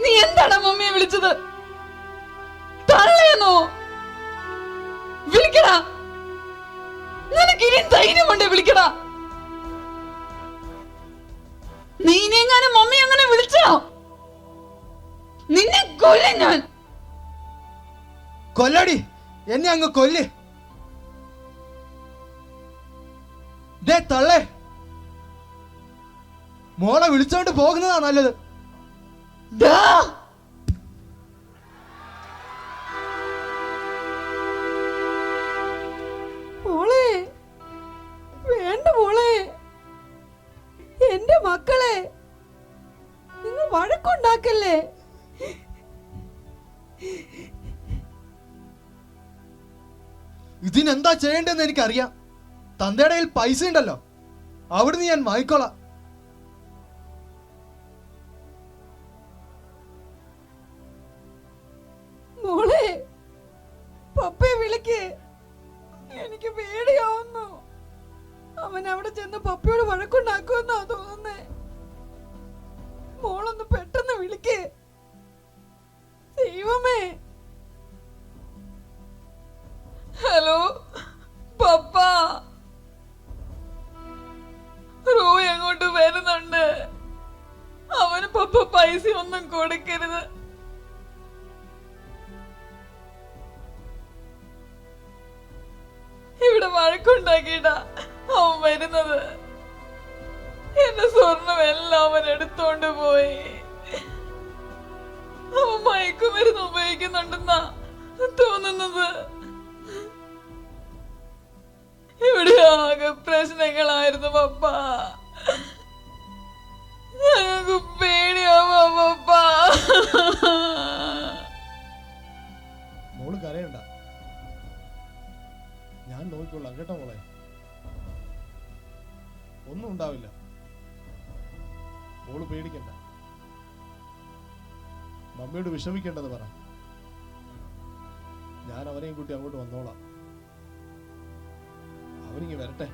നീ എന്താണ് മമ്മിയെ വിളിച്ചത്? തള്ളയെന്നോ? വിളിക്കടാ, നിനക്ക് ഇനി ധൈര്യമുണ്ട് വിളിക്കടാ. നീ ഇനിയെങ്ങാനും മമ്മി അങ്ങനെ വിളിച്ചോ, നിന്നെ കൊല്ലും ഞാൻ. കൊല്ലടി, എന്നെ അങ്ങ് കൊല്ല്. ദേ തള്ളേ, മോളെ വിളിച്ചോണ്ട് പോകുന്നതാ നല്ലത്. ദാ, മോളെ, വേണ്ട മോളെ, എന്റെ മക്കളെ, നിങ്ങൾ വഴക്കുണ്ടാക്കല്ലേ. ഇതിനെന്താ ചെയ്യേണ്ടതെന്ന് എനിക്കറിയാം. തന്തയുടെ കയ്യിൽ പൈസ ഉണ്ടല്ലോ, അവിടുന്ന് ഞാൻ വാങ്ങിക്കോളാം. വഴക്കുണ്ടാക്കുമെന്നാ തോന്നുന്നേ. മോളൊന്ന് പെട്ടെന്ന് വിളിക്കേ. ദൈവമേ. ഹലോ പപ്പ, റോയ് അങ്ങോട്ട് വരുന്നുണ്ട്. അവന് പപ്പ പൈസ ഒന്നും കൊടുക്കരുത്. ഇവിടെ വഴക്കുണ്ടാക്കിയിട്ടാ അവൻ വരുന്നത്. എന്റെ സ്വർണം എല്ലാം അവൻ എടുത്തോണ്ട് പോയി. അവൻ മയക്കുമരുന്ന് ഉപയോഗിക്കുന്നുണ്ടെന്നാ തോന്നുന്നത്. ഇവിടെ ആകെ പ്രശ്നങ്ങളായിരുന്നു പപ്പ. ഞങ്ങൾക്ക് പേടിയാവാ പപ്പ. മോള് കരയണ്ട, ഞാൻ നോക്കിക്കൊള്ളാം കേട്ടോ മോളെ. ഒന്നും ഉണ്ടാവില്ല, മോള് പേടിക്കണ്ട. മമ്മിയോട് വിഷമിക്കേണ്ടത് പറ. ഞാൻ അവനെയും കൂട്ടി അങ്ങോട്ട് വന്നോളാം. അവനിങ്ങ് വരട്ടെ.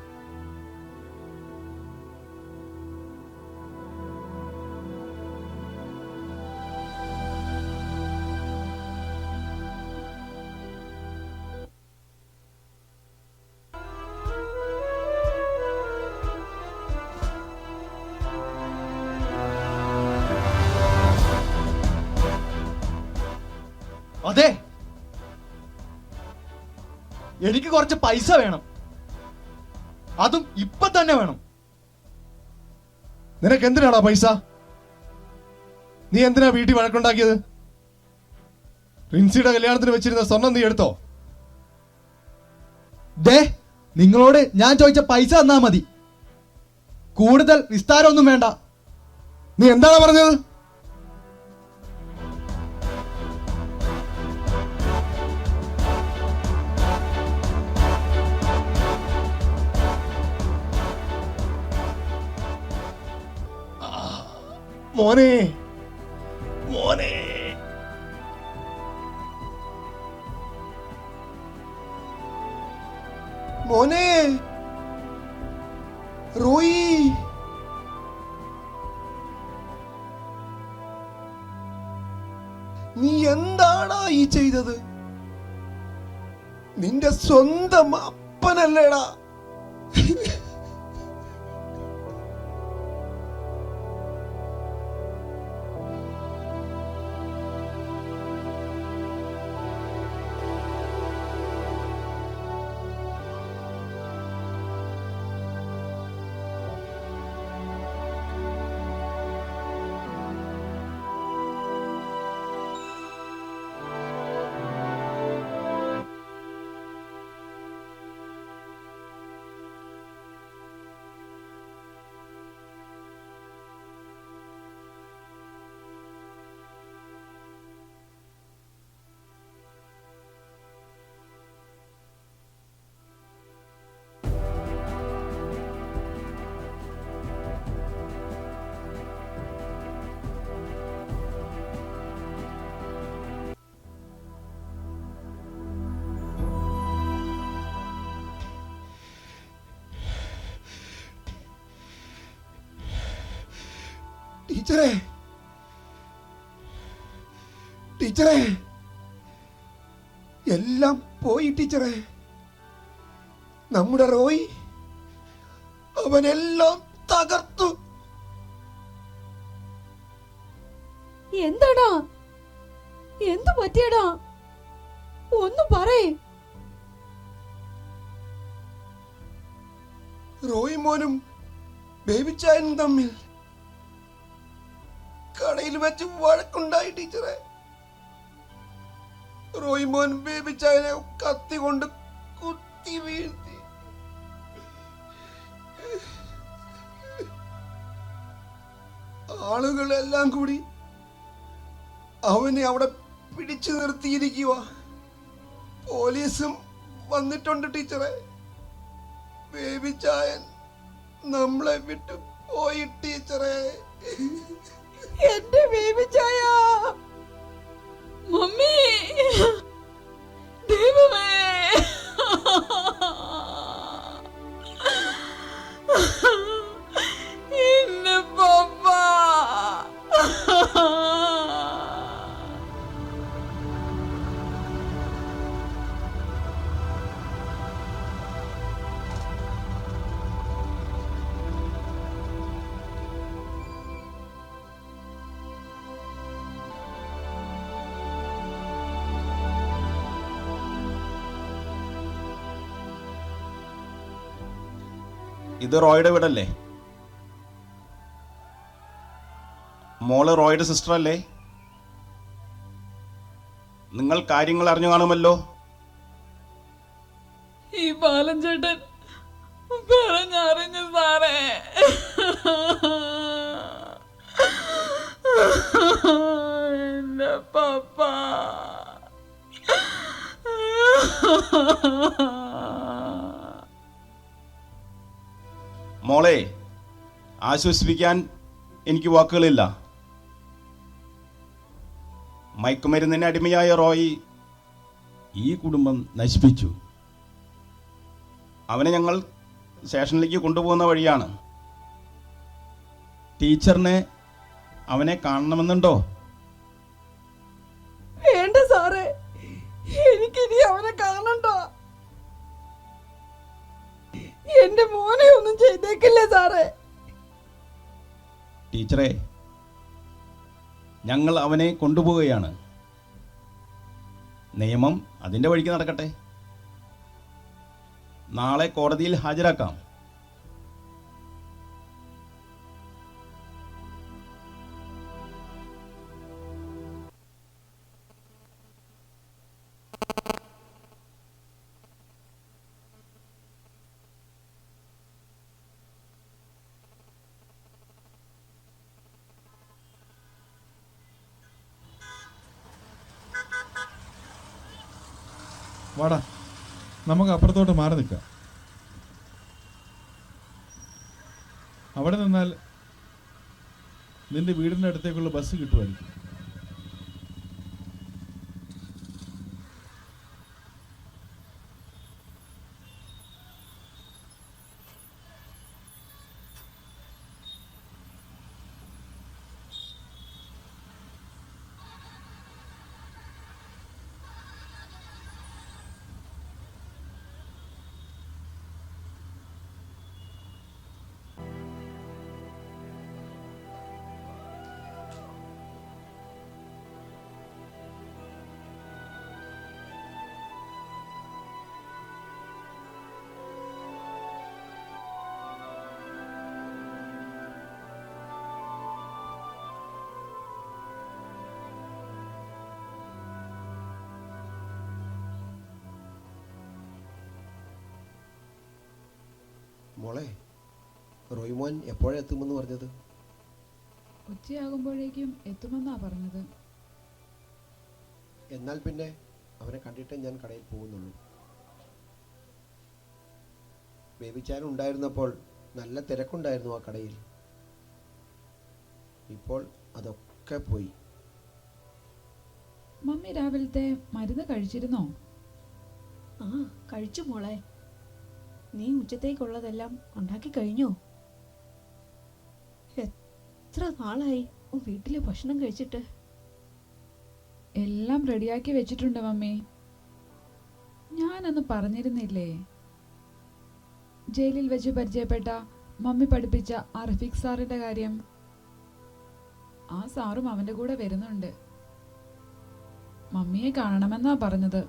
അതെ, എനിക്ക് കുറച്ച് പൈസ വേണം. അതും ഇപ്പൊ തന്നെ വേണം. നിനക്ക് എന്തിനാടാ പൈസ? നീ എന്തിനാ വീട്ടിൽ വഴക്കുണ്ടാക്കിയത്? റിൻസിയുടെ കല്യാണത്തിന് വെച്ചിരുന്ന സ്വർണം നീ എടുത്തോ? ദേ, നിങ്ങളോട് ഞാൻ ചോദിച്ച പൈസ തന്നാ മതി. കൂടുതൽ വിസ്താരമൊന്നും വേണ്ട. നീ എന്താണ് പറഞ്ഞത്? മോനെ, മോനെ, മോനെ റോയി, നീ എന്താടാ ഈ ചെയ്തത്? നിന്റെ സ്വന്തം അപ്പനല്ലേടാ. ടീച്ചറെ, ടീച്ചറെ, എല്ലാം പോയി ടീച്ചറെ. നമ്മുടെ റോയ് അവനെല്ലാം തകർത്തു. എന്താടാ, എന്തു പറ്റിയടാ? ഒന്ന് പറയേ. റോയ് മോനും ബേബിച്ചായനും തമ്മിൽ കടയിൽ വെച്ച് വഴക്കുണ്ടായി ടീച്ചറെ. റോയ് മോൻ ബേബിച്ചായനെ കത്തി കൊണ്ട് കുത്തി വീഴ്ത്തി. ആളുകളെല്ലാം കൂടി അവനെ അവിടെ പിടിച്ചു നിർത്തിയിരിക്കുക. പോലീസും വന്നിട്ടുണ്ട് ടീച്ചറെ. ബേബിച്ചായൻ നമ്മളെ വിട്ടു പോയി ടീച്ചറെ. എന്റെ ബേബിച്ചായ, മമ്മി, ദൈവമേ. ഇത് റോയുടെ വീടല്ലേ? മോള് റോയുടെ സിസ്റ്റർ അല്ലേ? നിങ്ങൾ കാര്യങ്ങൾ അറിഞ്ഞു കാണുമല്ലോ. ഈ ബാലൻ ചേട്ടൻ പറഞ്ഞറിഞ്ഞു സാറേ. എന്റെ പപ്പ. മോളെ ആശ്വസിപ്പിക്കാൻ എനിക്ക് വാക്കുകളില്ല. മയക്കുമരുന്നിന് അടിമയായ റോയി ഈ കുടുംബം നശിപ്പിച്ചു. അവനെ ഞങ്ങൾ സ്റ്റേഷനിലേക്ക് കൊണ്ടുപോകുന്ന വഴിയാണ്. ടീച്ചറിനെ അവനെ കാണണമെന്നുണ്ടോ? വേണ്ട സാറേ, എനിക്കിനി അവനെ കാണണ്ട. എന്റെ മോനെ ഒന്നും ചെയ്തേക്കില്ലേ സാറേ. ടീച്ചറെ, ഞങ്ങൾ അവനെ കൊണ്ടുപോവുകയാണ്. നിയമം അതിൻ്റെ വഴിക്ക് നടക്കട്ടെ. നാളെ കോടതിയിൽ ഹാജരാക്കാം. വാടാ, നമുക്ക് അപ്പുറത്തോട്ട് മാറി നിൽക്കാം. അവിടെ നിന്നാൽ നിന്റെ വീടിൻ്റെ അടുത്തേക്കുള്ള ബസ് കിട്ടുമായിരിക്കും. മോളെ, റോയ്മോൻ എപ്പോഴെത്തുമെന്ന് പറഞ്ഞത്? ഉച്ചയാകുമ്പോഴേക്കും എത്തുമെന്നാ പറഞ്ഞത്. എന്നാൽ പിന്നെ അവനെ കണ്ടിട്ടേ ഞാൻ കടയിൽ പോകുന്നുള്ളൂ. ബേബിച്ചാൻ ഉണ്ടായിരുന്നപ്പോൾ നല്ല തിരക്കുണ്ടായിരുന്നു ആ കടയിൽ. ഇപ്പോൾ അതൊക്കെ പോയി. മമ്മി രാവിലത്തെ മരുന്ന് കഴിച്ചിരുന്നോ? ആ, കഴിച്ചു മോളെ. നീ ഉച്ചത്തേക്കുള്ളതെല്ലാം ഉണ്ടാക്കി കഴിഞ്ഞോ? എത്ര നാളായി വീട്ടിലെ ഭക്ഷണം കഴിച്ചിട്ട്? എല്ലാം റെഡിയാക്കി വെച്ചിട്ടുണ്ട് മമ്മി. ഞാനന്ന് പറഞ്ഞിരുന്നില്ലേ, ജയിലിൽ വെച്ച് പരിചയപ്പെട്ട മമ്മി പഠിപ്പിച്ച ആ റഫീഖ് സാറിന്റെ കാര്യം. ആ സാറും അവന്റെ കൂടെ വരുന്നുണ്ട്. മമ്മിയെ കാണണമെന്നാ പറഞ്ഞത്.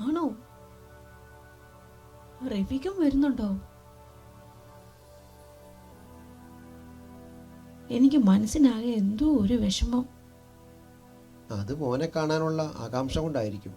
ആണോ? റഫീഖും വരുന്നുണ്ടോ? എനിക്ക് മനസ്സിനാകെ എന്തോ ഒരു വിഷമം. അത് മോനെ കാണാനുള്ള ആകാംക്ഷ കൊണ്ടായിരിക്കും.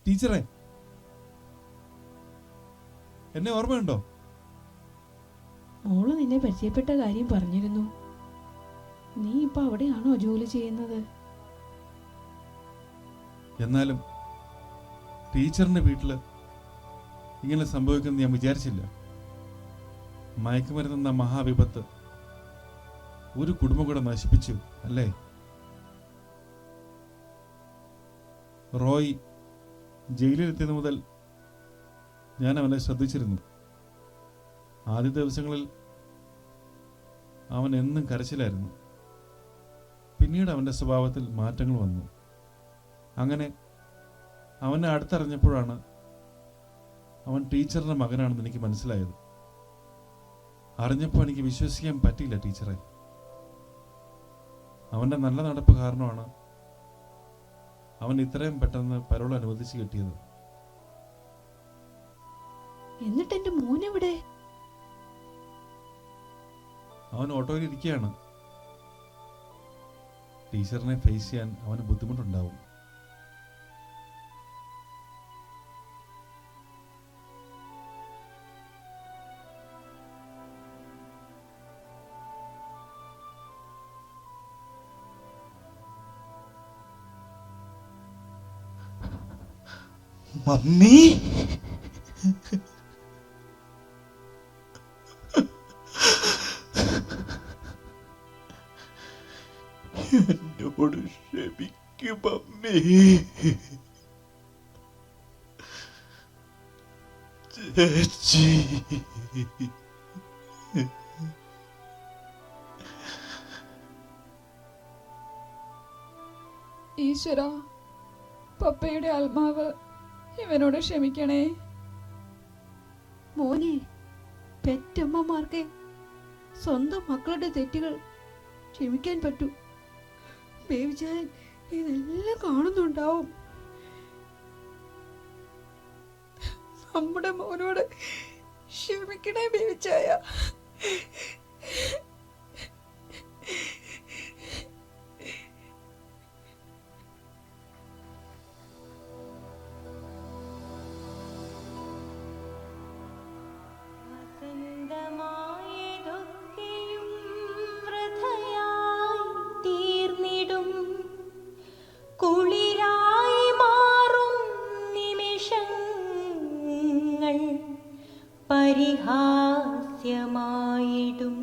ടീച്ചറെ, എന്നെ ഓർമ്മയുണ്ടോ? മോള് നിന്നെ പരിചയപ്പെട്ട കാര്യം പറഞ്ഞിരുന്നു. നീ ഇപ്പൊ അവിടെയാണോ ജോലി ചെയ്യുന്നത്? എന്നാലും ടീച്ചറിന്റെ വീട്ടില് ഇങ്ങനെ സംഭവിക്കുമെന്ന് ഞാൻ വിചാരിച്ചില്ല. മയക്കുമരുന്നെന്ന മഹാവിപത്ത് ഒരു കുടുംബം കൂടെ നശിപ്പിച്ചു അല്ലേ? റോയ് ജയിലിലെത്തിയത് മുതൽ ഞാൻ അവനെ ശ്രദ്ധിച്ചിരുന്നു. ആദ്യ ദിവസങ്ങളിൽ അവൻ എന്നും കരച്ചിലായിരുന്നു. പിന്നീട് അവൻ്റെ സ്വഭാവത്തിൽ മാറ്റങ്ങൾ വന്നു. അങ്ങനെ അവനെ അടുത്തറിഞ്ഞപ്പോഴാണ് അവൻ ടീച്ചറിൻ്റെ മകനാണെന്ന് എനിക്ക് മനസ്സിലായത്. അറിഞ്ഞപ്പോൾ എനിക്ക് വിശ്വസിക്കാൻ പറ്റിയില്ല ടീച്ചറെ. അവൻ്റെ നല്ല നടപ്പ് കാരണമാണ് അവൻ ഇത്രയും പെട്ടെന്ന് പരോൾ അനുവദിച്ച് കിട്ടിയത്. എന്നിട്ട് എന്റെ മോനെവിടെ? അവൻ ഓട്ടോയിൽ ഇരിക്കുകയാണ്. ടീച്ചറിനെ ഫേസ് ചെയ്യാൻ അവന് ബുദ്ധിമുട്ടുണ്ടാവും. മമ്മി, എന്നോട് ക്ഷമിക്കും മമ്മി. ചേച്ചി, ഈശ്വര, പപ്പയുടെ ആത്മാവ് ഇവനോട് ക്ഷമിക്കണേ. മോനെ, പെറ്റമ്മമാർക്ക് സ്വന്തം മക്കളുടെ തെറ്റുകൾ ക്ഷമിക്കാൻ പറ്റൂ. ബേബിച്ചാൻ ഇതെല്ലാം കാണുന്നുണ്ടാവും. നമ്മുടെ മോനോട് ക്ഷമിക്കണേ ബേബിച്ചായ. പരിഹാസ്യമായിടും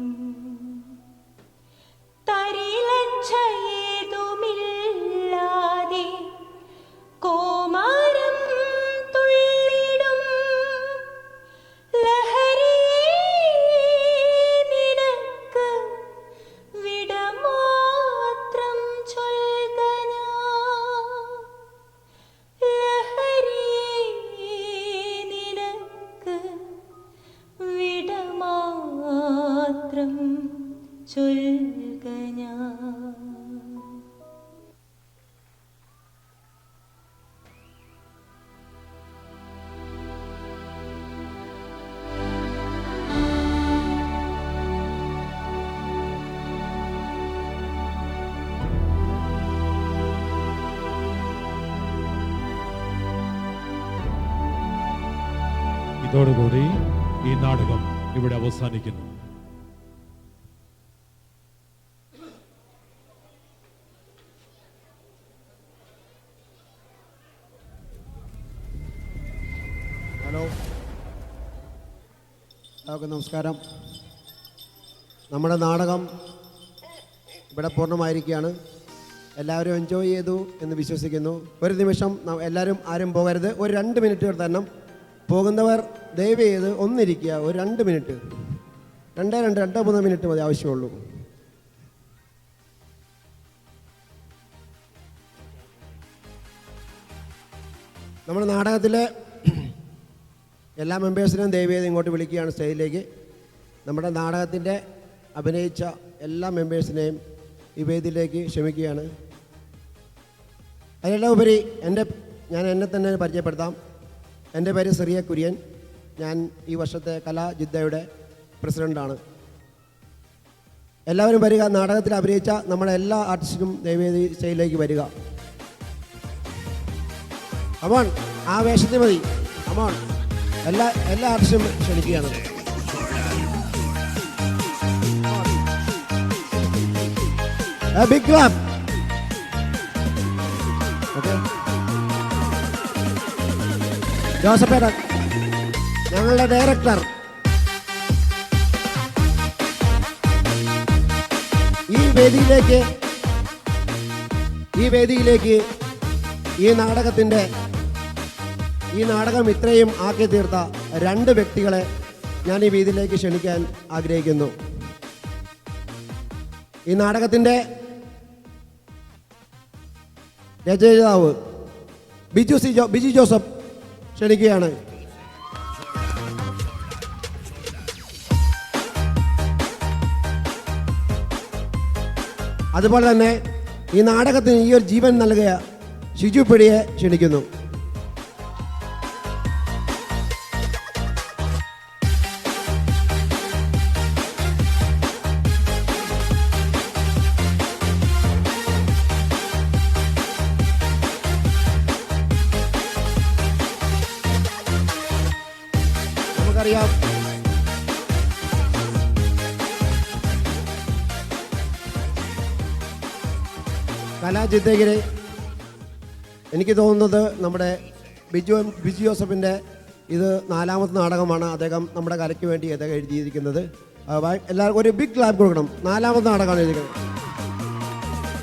തരിലജ്ജയേതുമില്ലാതെ കോമാരം തുള്ളിടും ലഹരിയേ നിനക്ക് വിടമാത്രം ചൊൽക ഞാൻ. ലഹരിയേ നിനക്ക് വിടമാത്രം ചൊൽക ഞാൻ. ഇതോടുകൂടി ഈ നാടകം ഇവിടെ അവസാനിക്കുന്നു. ഹലോ, എല്ലാവർക്കും നമസ്കാരം. നമ്മുടെ നാടകം ഇവിടെ പൂർണ്ണമായിരിക്കുകയാണ്. എല്ലാവരും എൻജോയ് ചെയ്തു എന്ന് വിശ്വസിക്കുന്നു. ഒരു നിമിഷം എല്ലാവരും ആരും പോകരുത്. ഒരു 2 മിനിറ്റ് തന്നെ. പോകുന്നവർ ദയവ് ചെയ്ത് ഒന്നിരിക്കുക. ഒരു 2 മിനിറ്റ്, 2-3 മിനിറ്റ് മതി ആവശ്യമുള്ളൂ. നമ്മുടെ നാടകത്തിലെ എല്ലാ മെമ്പേഴ്സിനെയും ദയവ് ചെയ്ത് ഇങ്ങോട്ട് വിളിക്കുകയാണ് സ്റ്റേജിലേക്ക്. നമ്മുടെ നാടകത്തിൻ്റെ അഭിനയിച്ച എല്ലാ മെമ്പേഴ്സിനെയും ഈ വേദിയിലേക്ക് ക്ഷമിക്കുകയാണ്. അതിലെല്ലാം ഉപരി ഞാൻ എന്നെ തന്നെ പരിചയപ്പെടുത്താം. എൻ്റെ പേര് സിറിയ കുര്യൻ. ഞാൻ ഈ വർഷത്തെ കലാജിദ്ദയുടെ പ്രസിഡൻ്റാണ്. എല്ലാവരും വരിക. നാടകത്തിൽ അഭിനയിച്ച നമ്മുടെ എല്ലാ ആർട്ടിസ്റ്റിനും ദയവേദി സ്റ്റേജിലേക്ക് വരിക. കമോൺ, ആ വേഷത്തിൽ മതി. കമോൺ, എല്ലാ ആർട്ടിസ്റ്റും ക്ഷണിക്കുകയാണ്. Big clap. ഓക്കെ, ജോസഫേട്ട ഞങ്ങളുടെ ഡയറക്ടർ. ഈ വേദിയിലേക്ക് ഈ നാടകം ഇത്രയും ആക്കി തീർത്ത 2 വ്യക്തികളെ ഞാൻ ഈ വേദിയിലേക്ക് ക്ഷണിക്കാൻ ആഗ്രഹിക്കുന്നു. ഈ നാടകത്തിൻ്റെ രചയിതാവ് ബിജു ജോസഫ് ക്ഷണിക്കുകയാണ്. അതുപോലെ തന്നെ ഈ നാടകത്തിന് ഈ ഒരു ജീവൻ നൽകിയ ഷിജു പിടിയെ ക്ഷണിക്കുന്നു. നമുക്കറിയാം കലാജിത്തേഗിരെ എനിക്ക് തോന്നുന്നത് നമ്മുടെ ബിജു ജോസഫിൻ്റെ ഇത് 4ാമത്തെ നാടകമാണ് അദ്ദേഹം നമ്മുടെ കലയ്ക്ക് വേണ്ടി അദ്ദേഹം എഴുതിയിരിക്കുന്നത്. എല്ലാവർക്കും ഒരു ബിഗ് ക്ലാപ്പ് കൊടുക്കണം. 4ാമത്തെ നാടകമാണ് എഴുതിയിരിക്കുന്നത്.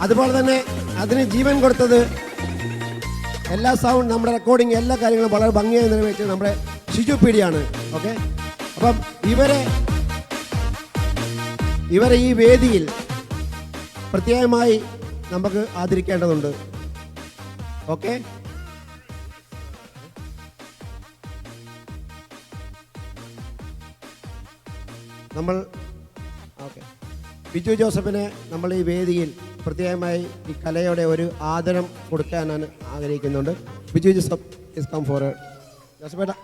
അതുപോലെ തന്നെ അതിന് ജീവൻ കൊടുത്തത് എല്ലാ സൗണ്ട് നമ്മുടെ റെക്കോർഡിങ് എല്ലാ കാര്യങ്ങളും വളരെ ഭംഗിയായി നിർവഹിച്ചത് നമ്മുടെ ഷിജു പീഡിയാണ്. ഓക്കെ, അപ്പം ഇവരെ ഈ വേദിയിൽ പ്രത്യേകമായി നമുക്ക് ആദരിക്കേണ്ടതുണ്ട്. ഓക്കെ, ബിജു ജോസഫിനെ നമ്മൾ ഈ വേദിയിൽ പ്രത്യേകമായി ഈ കലയുടെ ഒരു ആദരം കൊടുക്കാനാണ് ആഗ്രഹിക്കുന്നുണ്ട്. Biju Joseph is come forward. ജോസഫേട്ട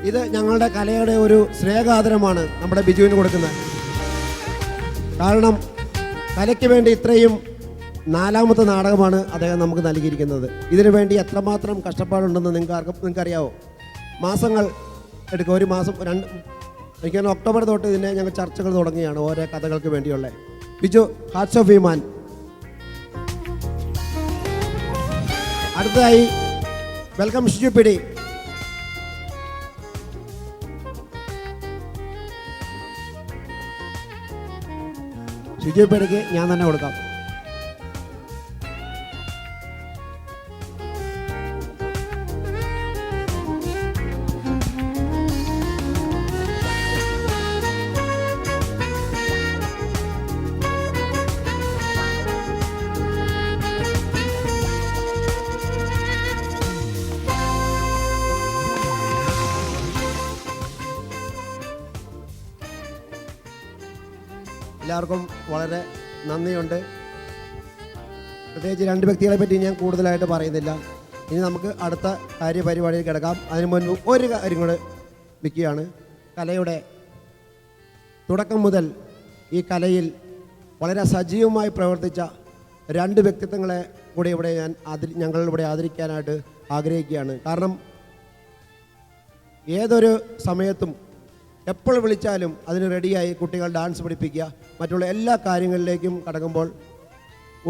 ഇത് ഞങ്ങളുടെ കലയുടെ ഒരു സ്നേഹാദരമാണ് നമ്മുടെ ബിജുവിന് കൊടുക്കുന്നത്. കാരണം കലയ്ക്ക് വേണ്ടി ഇത്രയും 4ാമത്തെ നാടകമാണ് അദ്ദേഹം നമുക്ക് നൽകിയിരിക്കുന്നത്. ഇതിനു വേണ്ടി എത്രമാത്രം കഷ്ടപ്പാടുണ്ടെന്ന് നിങ്ങൾക്കറിയാവോ? മാസങ്ങൾ എടുക്കും. ഒരു മാസം എനിക്ക് ഒക്ടോബർ തൊട്ട് ഇതിനെ ഞങ്ങൾ ചർച്ചകൾ തുടങ്ങിയാണ് ഓരോ കഥകൾക്ക് വേണ്ടിയുള്ള. Biju, hertz of human. അടുത്തതായി വെൽക്കം ഷിജു പിടി. ഷിജു പിടിക്ക് ഞാൻ തന്നെ കൊടുക്കാം. എല്ലാവർക്കും വളരെ നന്ദിയുണ്ട്. പ്രത്യേകിച്ച് 2 വ്യക്തികളെ പറ്റി ഞാൻ കൂടുതലായിട്ട് പറയുന്നില്ല. ഇനി നമുക്ക് അടുത്ത കാര്യപരിപാടിയിൽ കിടക്കാം. അതിനു മുൻപ് ഒരു കാര്യം കൂടെ വയ്ക്കുകയാണ്. കലയുടെ തുടക്കം മുതൽ ഈ കലയിൽ വളരെ സജീവമായി പ്രവർത്തിച്ച 2 വ്യക്തിത്വങ്ങളെ കൂടി ഇവിടെ ഞങ്ങളിവിടെ ആദരിക്കാനായിട്ട് ആഗ്രഹിക്കുകയാണ്. കാരണം ഏതൊരു സമയത്തും എപ്പോൾ വിളിച്ചാലും അതിന് റെഡിയായി കുട്ടികൾ ഡാൻസ് പഠിപ്പിക്കുക, മറ്റുള്ള എല്ലാ കാര്യങ്ങളിലേക്കും കടക്കുമ്പോൾ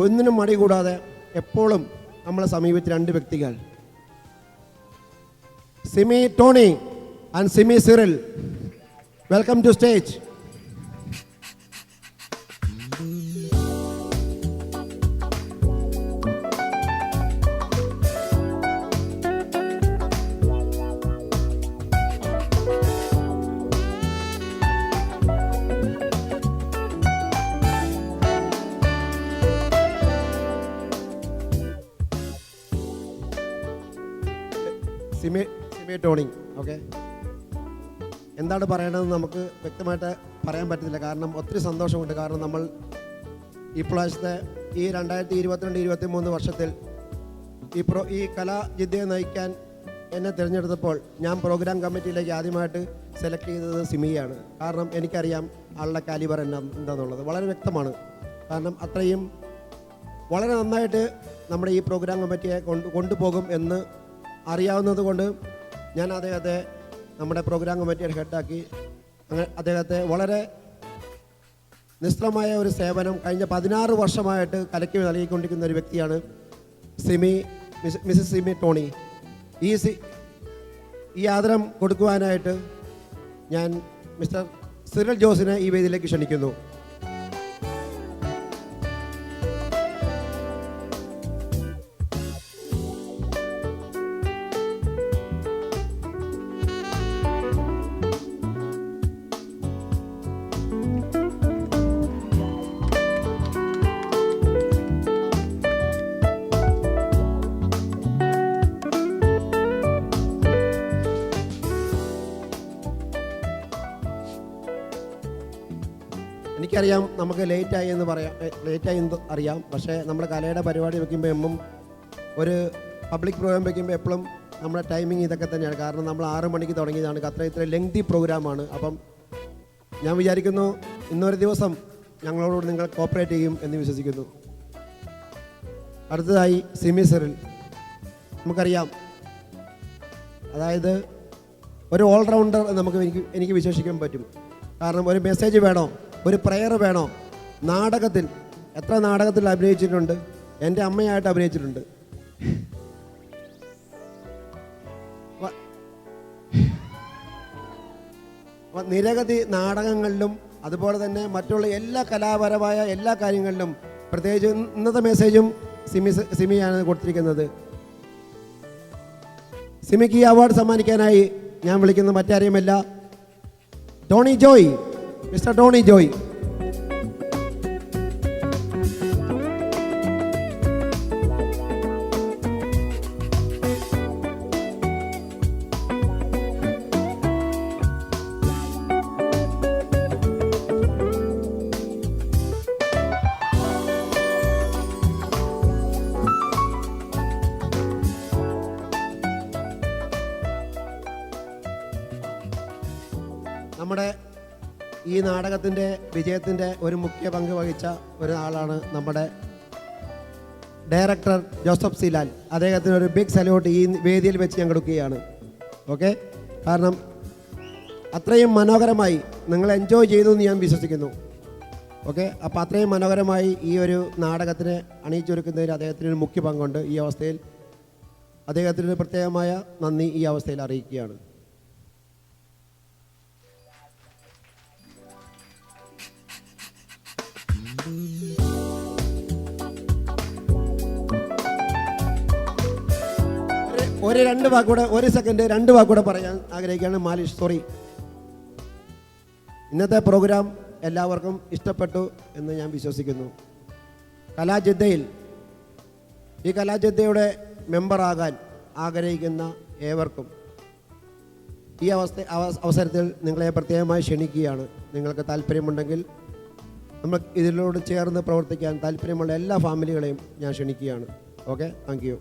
ഒന്നിനും മടി കൂടാതെ എപ്പോഴും നമ്മളെ സമീപിച്ച 2 വ്യക്തികൾ, Simi Tony and Simi Cyril. Welcome to stage. Simi Tony. Okay, എന്താണ് പറയണതെന്ന് നമുക്ക് വ്യക്തമായിട്ട് പറയാൻ പറ്റുന്നില്ല. കാരണം ഒത്തിരി സന്തോഷമുണ്ട്. കാരണം നമ്മൾ ഈ പ്രാവശ്യത്തെ ഈ 2022-23 വർഷത്തിൽ ഈ കലാജിദ്ദയെ നയിക്കാൻ എന്നെ തിരഞ്ഞെടുത്തപ്പോൾ ഞാൻ പ്രോഗ്രാം കമ്മിറ്റിയിലേക്ക് ആദ്യമായിട്ട് സെലക്ട് ചെയ്തത് സിമിയാണ്. കാരണം എനിക്കറിയാം ആളുടെ കാലിബർ എന്താണെന്നുള്ളത് വളരെ വ്യക്തമാണ്. കാരണം അത്രയും വളരെ നന്നായിട്ട് നമ്മുടെ ഈ പ്രോഗ്രാം കമ്മിറ്റിയെ കൊണ്ടുപോകും എന്ന് അറിയാവുന്നത് കൊണ്ട് ഞാൻ അദ്ദേഹത്തെ നമ്മുടെ പ്രോഗ്രാം കമ്മിറ്റിയുടെ ഹെഡാക്കി അങ്ങനെ അദ്ദേഹത്തെ വളരെ നിസ്ത്രമായ ഒരു സേവനം കഴിഞ്ഞ 16 വർഷമായിട്ട് കലയ്ക്ക് നൽകിക്കൊണ്ടിരിക്കുന്ന ഒരു വ്യക്തിയാണ് മിസ്സസ് സിമി ടോണി. ഈ ആദരം കൊടുക്കുവാനായിട്ട് ഞാൻ മിസ്റ്റർ സിറിൽ ജോസിനെ ഈ വേദിയിലേക്ക് ക്ഷണിക്കുന്നു. എനിക്കറിയാം നമുക്ക് ലേറ്റായി എന്ന് അറിയാം. പക്ഷേ നമ്മുടെ കലയുടെ പരിപാടി വെക്കുമ്പോൾ എന്നും ഒരു പബ്ലിക് പ്രോഗ്രാം വെക്കുമ്പോൾ എപ്പോഴും നമ്മുടെ ടൈമിങ് ഇതൊക്കെ തന്നെയാണ്. കാരണം നമ്മൾ 6 മണിക്ക് തുടങ്ങിയതാണ്. ഇത്ര ലെങ്തി പ്രോഗ്രാമാണ്. അപ്പം ഞാൻ വിചാരിക്കുന്നു ഇന്നൊരു ദിവസം ഞങ്ങളോട് നിങ്ങൾ കോപ്പറേറ്റ് ചെയ്യും എന്ന് വിശ്വസിക്കുന്നു. അടുത്തതായി സിമി സിറിൽ. നമുക്കറിയാം, അതായത് ഒരു ഓൾറൗണ്ടർ എനിക്ക് വിശേഷിക്കാൻ പറ്റും. കാരണം ഒരു മെസ്സേജ് വേണോ, ഒരു പ്രയർ വേണോ, നാടകത്തിൽ എത്ര നാടകത്തിൽ അഭിനയിച്ചിട്ടുണ്ട്. എൻ്റെ അമ്മയായിട്ട് അഭിനയിച്ചിട്ടുണ്ട്. നിരവധി നാടകങ്ങളിലും അതുപോലെ തന്നെ മറ്റുള്ള എല്ലാ കലാപരമായ എല്ലാ കാര്യങ്ങളിലും, പ്രത്യേകിച്ച് ഇന്നത്തെ മെസ്സേജും സിമിയാണ് കൊടുത്തിരിക്കുന്നത്. സിമിക്ക് ഈ അവാർഡ് സമ്മാനിക്കാനായി ഞാൻ വിളിക്കുന്ന മറ്റാരെയുമല്ല, ടോണി ജോയ്, മിസ്റ്റർ ടോണി ജോയ്. നമ്മുടെ ഈ നാടകത്തിൻ്റെ വിജയത്തിൻ്റെ ഒരു മുഖ്യ പങ്ക് വഹിച്ച ഒരാളാണ് നമ്മുടെ ഡയറക്ടർ ജോസഫ് സി ലാൽ. അദ്ദേഹത്തിന് ഒരു ബിഗ് സല്യൂട്ട് ഈ വേദിയിൽ വെച്ച് ഞാൻ കൊടുക്കുകയാണ്. ഓക്കെ, കാരണം അത്രയും മനോഹരമായി നിങ്ങൾ എൻജോയ് ചെയ്തു എന്ന് ഞാൻ വിശ്വസിക്കുന്നു. ഓക്കെ, അപ്പോൾ അത്രയും മനോഹരമായി ഈ ഒരു നാടകത്തിനെ അണിയിച്ചൊരുക്കുന്നതിൽ അദ്ദേഹത്തിന് ഒരു മുഖ്യ പങ്കുണ്ട്. ഈ അവസ്ഥയിൽ അദ്ദേഹത്തിന് പ്രത്യേകമായ നന്ദി ഈ അവസ്ഥയിൽ അറിയിക്കുകയാണ്. രണ്ട് വാക്കൂടെ പറയാൻ ആഗ്രഹിക്കുകയാണ്. മാലിഷ്, സോറി. ഇന്നത്തെ പ്രോഗ്രാം എല്ലാവർക്കും ഇഷ്ടപ്പെട്ടു എന്ന് ഞാൻ വിശ്വസിക്കുന്നു. ഈ കലാജിദ്ദയുടെ മെമ്പറാകാൻ ആഗ്രഹിക്കുന്ന ഏവർക്കും ഈ അവസരത്തിൽ നിങ്ങളെ പ്രത്യേകമായി ക്ഷണിക്കുകയാണ്. നിങ്ങൾക്ക് താല്പര്യമുണ്ടെങ്കിൽ നമ്മൾ ഇതിനോട് ചേർന്ന് പ്രവർത്തിക്കാൻ താല്പര്യമുള്ള എല്ലാ ഫാമിലികളെയും ഞാൻ ക്ഷണിക്കുകയാണ്. Okay, thank you.